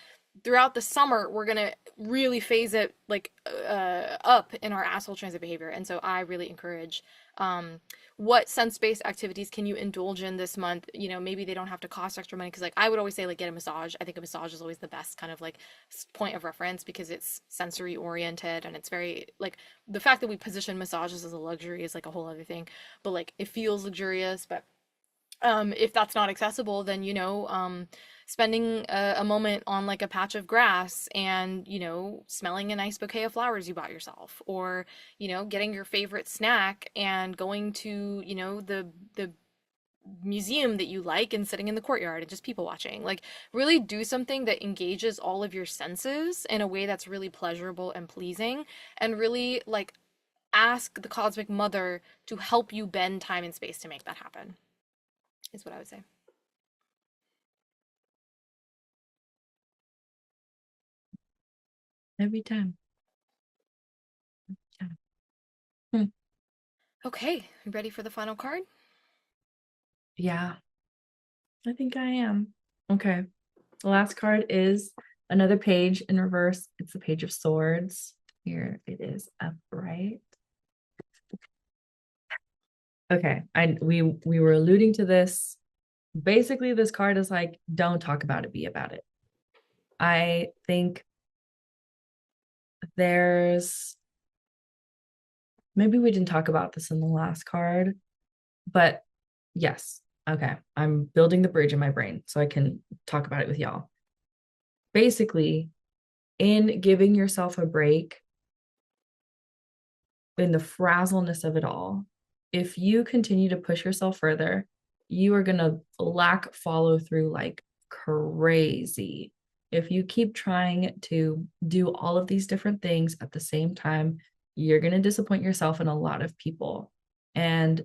throughout the summer we're going to really phase it like up in our asshole transit behavior. And so I really encourage what sense-based activities can you indulge in this month. Maybe they don't have to cost extra money, because like I would always say like get a massage. I think a massage is always the best kind of like point of reference because it's sensory oriented and it's very like the fact that we position massages as a luxury is like a whole other thing, but like it feels luxurious. But if that's not accessible, then spending a moment on like a patch of grass and smelling a nice bouquet of flowers you bought yourself, or getting your favorite snack and going to the museum that you like and sitting in the courtyard and just people watching. Like really do something that engages all of your senses in a way that's really pleasurable and pleasing, and really like ask the cosmic mother to help you bend time and space to make that happen, is what I would say. Every time. Yeah. Hmm. Okay, you ready for the final card? Yeah, I think I am. Okay. The last card is another page in reverse. It's the Page of Swords. Here it is upright. Okay. We were alluding to this. Basically, this card is like, don't talk about it, be about it. I think there's maybe we didn't talk about this in the last card, but yes. Okay. I'm building the bridge in my brain so I can talk about it with y'all. Basically, in giving yourself a break in the frazzleness of it all, if you continue to push yourself further, you are going to lack follow through like crazy. If you keep trying to do all of these different things at the same time, you're going to disappoint yourself and a lot of people. And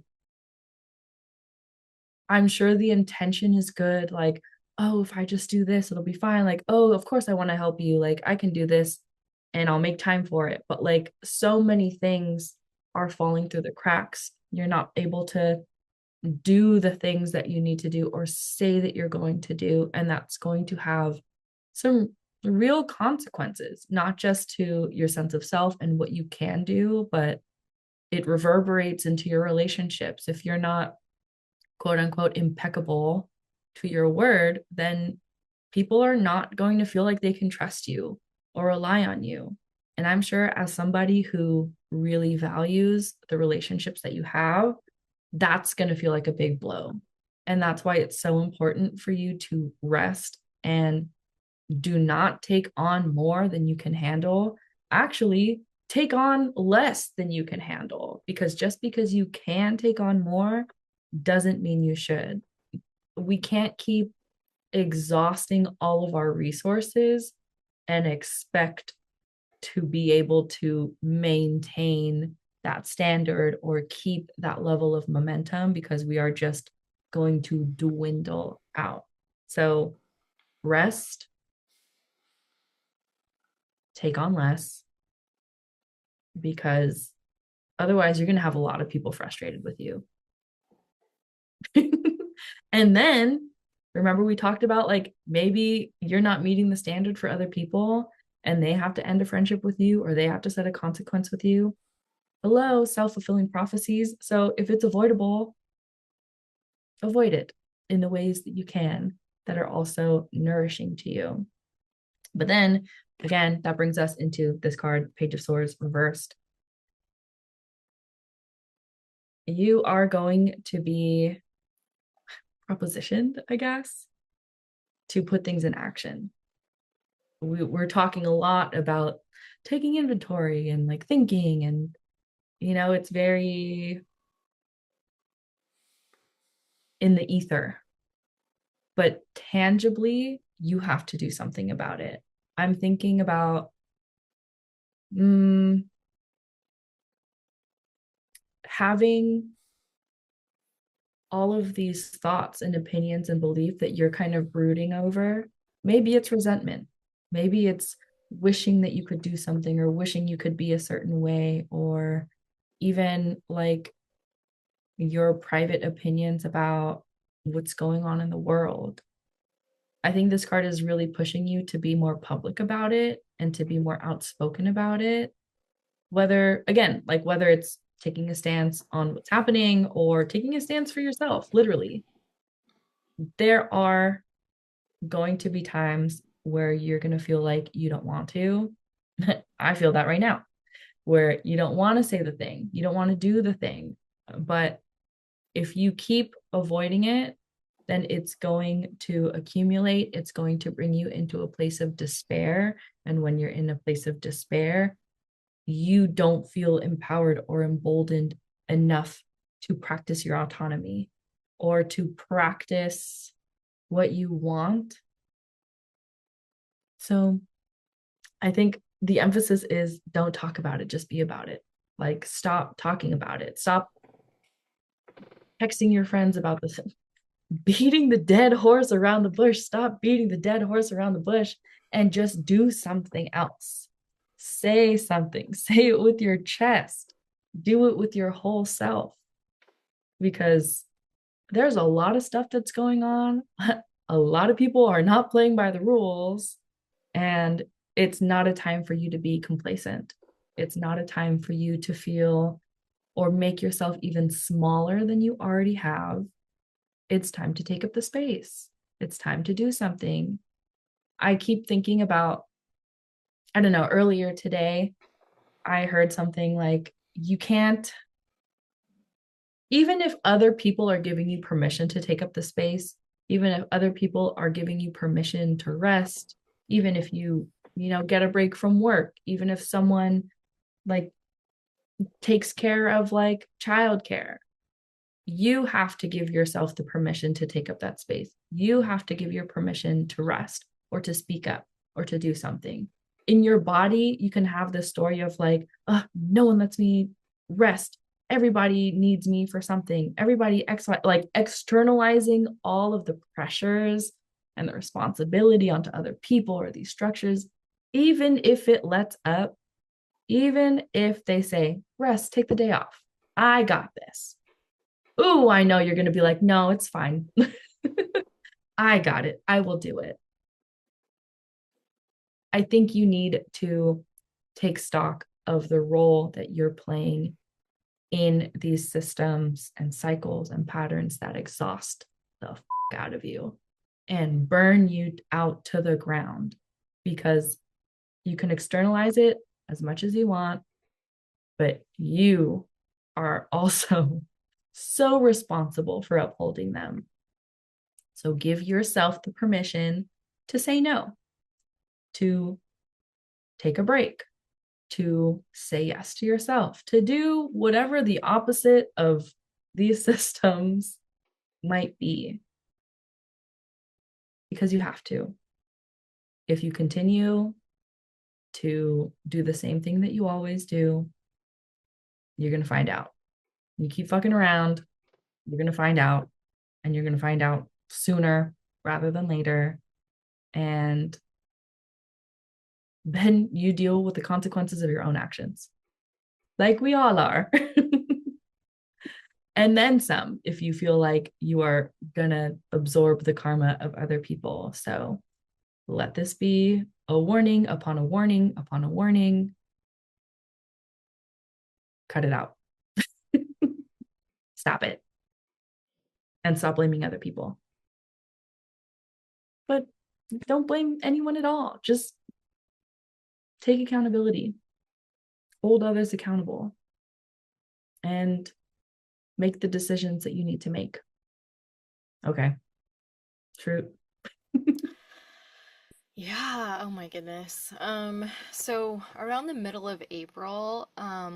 I'm sure the intention is good. Like, oh, if I just do this, it'll be fine. Like, oh, of course I want to help you. Like, I can do this and I'll make time for it. But like, so many things are falling through the cracks. You're not able to do the things that you need to do or say that you're going to do. And that's going to have some real consequences, not just to your sense of self and what you can do, but it reverberates into your relationships. If you're not quote unquote impeccable to your word, then people are not going to feel like they can trust you or rely on you. And I'm sure as somebody who really values the relationships that you have, that's going to feel like a big blow. And that's why it's so important for you to rest and do not take on more than you can handle. Actually, take on less than you can handle, because just because you can take on more doesn't mean you should. We can't keep exhausting all of our resources and expect to be able to maintain that standard or keep that level of momentum, because we are just going to dwindle out. So rest, take on less, because otherwise you're going to have a lot of people frustrated with you. And then remember, we talked about like maybe you're not meeting the standard for other people and they have to end a friendship with you or they have to set a consequence with you. Hello, self-fulfilling prophecies. So if it's avoidable, avoid it in the ways that you can that are also nourishing to you. But then again, that brings us into this card, Page of Swords reversed. You are going to be propositioned, I guess, to put things in action. We're talking a lot about taking inventory and like thinking, and it's very in the ether, but tangibly you have to do something about it. I'm thinking about having all of these thoughts and opinions and belief that you're kind of brooding over. Maybe it's resentment. Maybe it's wishing that you could do something or wishing you could be a certain way, or even like your private opinions about what's going on in the world. I think this card is really pushing you to be more public about it and to be more outspoken about it. Whether, again, like whether it's taking a stance on what's happening or taking a stance for yourself, literally. There are going to be times where you're going to feel like you don't want to. I feel that right now, where you don't want to say the thing, you don't want to do the thing. But if you keep avoiding it, then it's going to accumulate. It's going to bring you into a place of despair. And when you're in a place of despair, you don't feel empowered or emboldened enough to practice your autonomy or to practice what you want. So I think the emphasis is don't talk about it, just be about it. Like, stop talking about it. Stop texting your friends about this. Beating the dead horse around the bush. Stop beating the dead horse around the bush and just do something else. Say something. Say it with your chest. Do it with your whole self, because there's a lot of stuff that's going on. A lot of people are not playing by the rules, and it's not a time for you to be complacent. It's not a time for you to feel or make yourself even smaller than you already have. It's time to take up the space. It's time to do something. I keep thinking about, I don't know, earlier today, I heard something like, you can't, even if other people are giving you permission to take up the space, even if other people are giving you permission to rest, even if you get a break from work, even if someone like takes care of like childcare, you have to give yourself the permission to take up that space. You have to give your permission to rest or to speak up or to do something. In your body, you can have this story of like, oh, no one lets me rest. Everybody needs me for something. Everybody, like externalizing all of the pressures and the responsibility onto other people or these structures, even if it lets up, even if they say, rest, take the day off. I got this. Ooh, I know you're going to be like, no, it's fine. I got it. I will do it. I think you need to take stock of the role that you're playing in these systems and cycles and patterns that exhaust the out of you and burn you out to the ground, because you can externalize it as much as you want, but you are also so responsible for upholding them. So give yourself the permission to say no, to take a break, to say yes to yourself, to do whatever the opposite of these systems might be, because you have to. If you continue to do the same thing that you always do, you're going to find out. You keep fucking around, you're going to find out, and you're going to find out sooner rather than later. And then you deal with the consequences of your own actions, like we all are. And then some, if you feel like you are going to absorb the karma of other people. So let this be a warning upon a warning upon a warning. Cut it out. Stop it. And stop blaming other people. But don't blame anyone at all. Just take accountability, hold others accountable, and make the decisions that you need to make. Okay. True. Yeah, oh my goodness. So around the middle of April,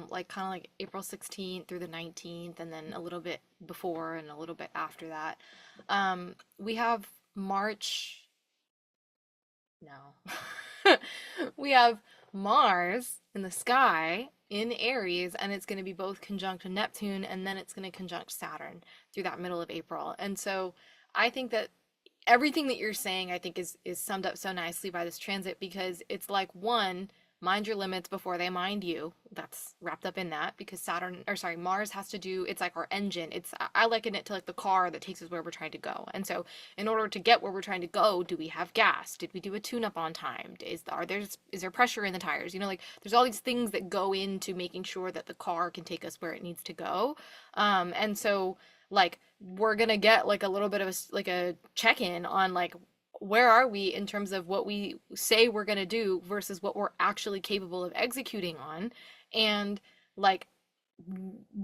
like kind of like April 16th through the 19th, and then a little bit before and a little bit after that, we have March. No. We have Mars in the sky in Aries, and it's going to be both conjunct Neptune, and then it's going to conjunct Saturn through that middle of April. And so I think that everything that you're saying, I think, is summed up so nicely by this transit, because it's like, one, mind your limits before they mind you. That's wrapped up in that, because Saturn, or sorry, Mars has to do, it's like our engine. It's, I liken it to like the car that takes us where we're trying to go. And so in order to get where we're trying to go, do we have gas? Did we do a tune up on time? Is there pressure in the tires? You know, like there's all these things that go into making sure that the car can take us where it needs to go. And so like we're gonna get like a little bit of like a check-in on like where are we in terms of what we say we're gonna do versus what we're actually capable of executing on, and like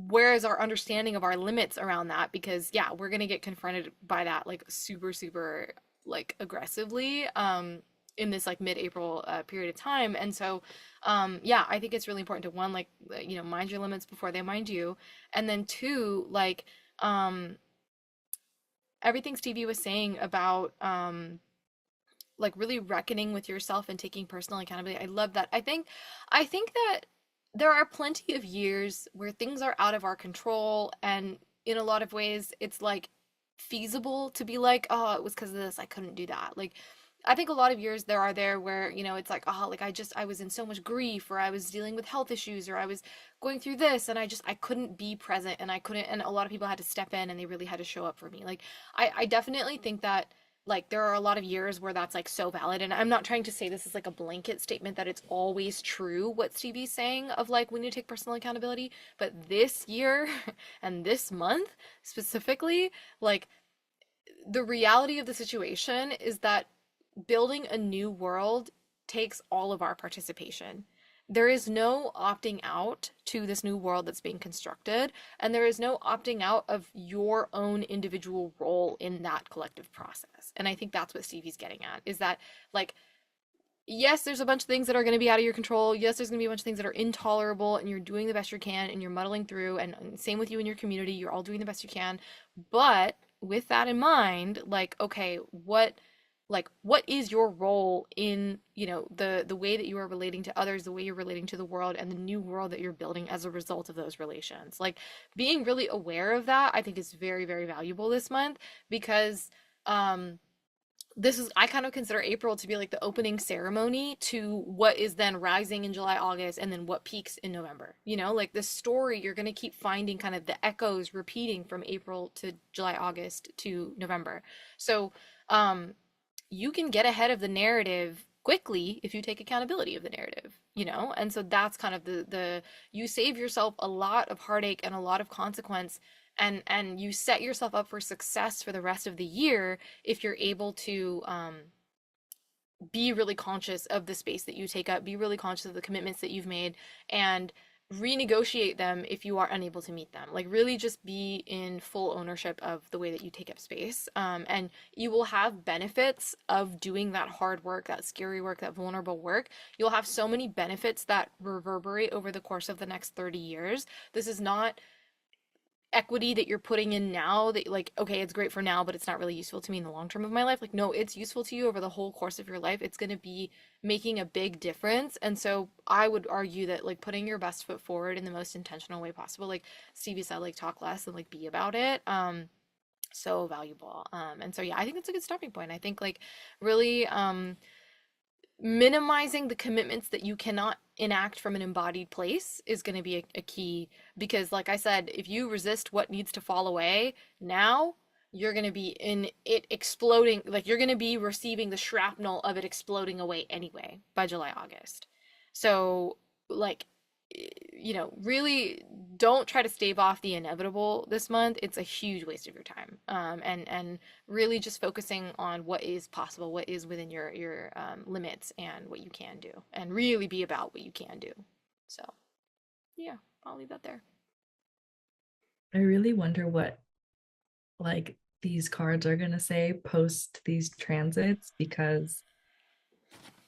where is our understanding of our limits around that, because yeah, we're gonna get confronted by that like super like aggressively in this like mid-April period of time. And so yeah, I think it's really important to, one, like mind your limits before they mind you, and then two, like um everything Stevie was saying about like really reckoning with yourself and taking personal accountability. I love that. I think that there are plenty of years where things are out of our control, and in a lot of ways it's like feasible to be like, oh, it was because of this, I couldn't do that. Like I think a lot of years there where, it's like, oh, like I was in so much grief, or I was dealing with health issues, or I was going through this, and I couldn't be present, and I couldn't, and a lot of people had to step in and they really had to show up for me. Like I definitely think that like there are a lot of years where that's like so valid, and I'm not trying to say this is like a blanket statement that it's always true what Stevie's saying of like we need to take personal accountability, but this year and this month specifically, like the reality of the situation is that building a new world takes all of our participation. There is no opting out to this new world that's being constructed, and there is no opting out of your own individual role in that collective process. And I think that's what Stevie's getting at, is that, like, yes, there's a bunch of things that are going to be out of your control. Yes, there's going to be a bunch of things that are intolerable, and you're doing the best you can, and you're muddling through. And same with you and your community. You're all doing the best you can. But with that in mind, like, okay, what is your role in, the way that you are relating to others, the way you're relating to the world, and the new world that you're building as a result of those relations? Like being really aware of that, I think is very, very valuable this month, because this is, I kind of consider April to be like the opening ceremony to what is then rising in July, August, and then what peaks in November. Like the story, you're going to keep finding kind of the echoes repeating from April to July, August to November. So you can get ahead of the narrative quickly if you take accountability of the narrative. And so that's kind of the you save yourself a lot of heartache and a lot of consequence, and you set yourself up for success for the rest of the year if you're able to be really conscious of the space that you take up, be really conscious of the commitments that you've made, and renegotiate them if you are unable to meet them. Like, really just be in full ownership of the way that you take up space. And you will have benefits of doing that hard work, that scary work, that vulnerable work. You'll have so many benefits that reverberate over the course of the next 30 years. This is not equity that you're putting in now that, like, okay, it's great for now, but it's not really useful to me in the long term of my life. Like, no, it's useful to you over the whole course of your life. It's going to be making a big difference. And so I would argue that, like, putting your best foot forward in the most intentional way possible, like Stevie said, like, talk less and like be about it, so valuable. And so yeah, I think that's a good stopping point. I think, like, really minimizing the commitments that you cannot enact from an embodied place is going to be a key, because, like I said, if you resist what needs to fall away now, you're going to be in it exploding. Like, you're going to be receiving the shrapnel of it exploding away anyway by July, August. So, like, really don't try to stave off the inevitable this month. It's a huge waste of your time. And really just focusing on what is possible, what is within your limits, and what you can do, and really be about what you can do. So yeah, I'll leave that there. I really wonder what like these cards are going to say post these transits because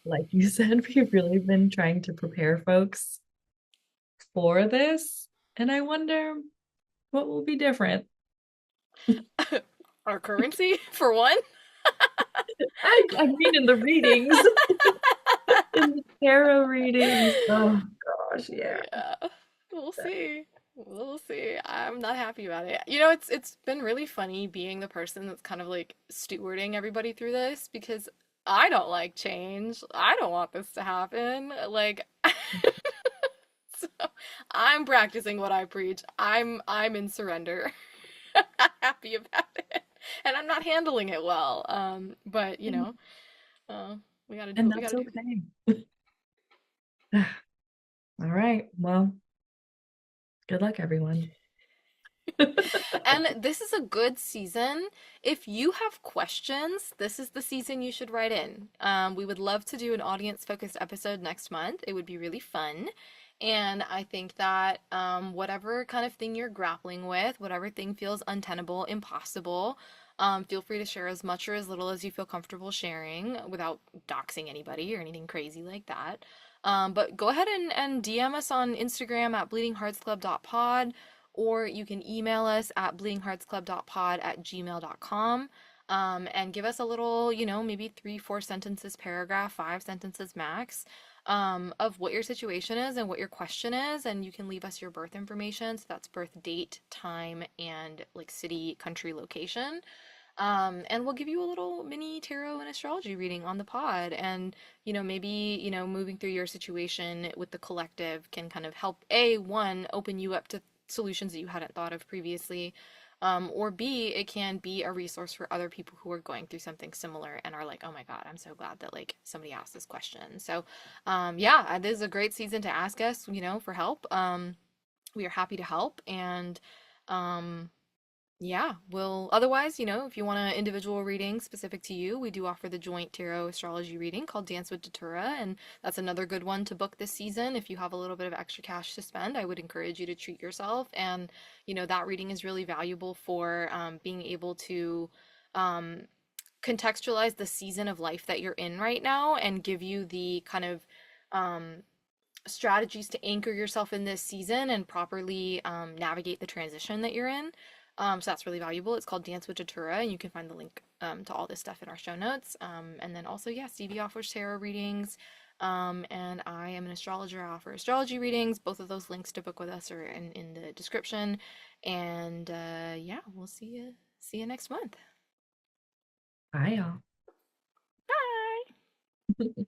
like you said, we've really been trying to prepare folks for this. And I wonder what will be different. Our currency, for one. I mean, in the readings, in the tarot readings. Oh gosh, yeah. Yeah, we'll see. We'll see. I'm not happy about it. It's been really funny being the person that's kind of like stewarding everybody through this, because I don't like change. I don't want this to happen. Like, so I'm practicing what I preach. I'm in surrender. I'm not happy about it. And I'm not handling it well. But uh, we gotta do And what we that's gotta do. okay. All right. Well, good luck, everyone. And this is a good season. If you have questions, this is the season you should write in. We would love to do an audience focused episode next month. It would be really fun. And I think that whatever kind of thing you're grappling with, whatever thing feels untenable, impossible, feel free to share as much or as little as you feel comfortable sharing without doxing anybody or anything crazy like that. But go ahead and DM us on Instagram at bleedingheartsclub.pod, or you can email us at bleedingheartsclub.pod@gmail.com, and give us a little, maybe 3, 4 sentences, paragraph, 5 sentences max, of what your situation is and what your question is. And you can leave us your birth information. So that's birth date, time, and like city, country, location. And we'll give you a little mini tarot and astrology reading on the pod. And, maybe, moving through your situation with the collective can kind of help, one, open you up to solutions that you hadn't thought of previously. Or B, it can be a resource for other people who are going through something similar and are like, oh my God, I'm so glad that like somebody asked this question. So, yeah, this is a great season to ask us, for help. We are happy to help. And, um, yeah, well, otherwise, if you want an individual reading specific to you, we do offer the joint tarot astrology reading called Dance with Datura, and that's another good one to book this season. If you have a little bit of extra cash to spend, I would encourage you to treat yourself. And, that reading is really valuable for being able to um, contextualize the season of life that you're in right now and give you the kind of um, strategies to anchor yourself in this season and properly navigate the transition that you're in. So that's really valuable. It's called Dance with Datura, and you can find the link to all this stuff in our show notes. And then also, yeah, Stevie offers tarot readings, and I am an astrologer. I offer astrology readings. Both of those links to book with us are in the description. And yeah, we'll see you next month. Bye, y'all. Bye.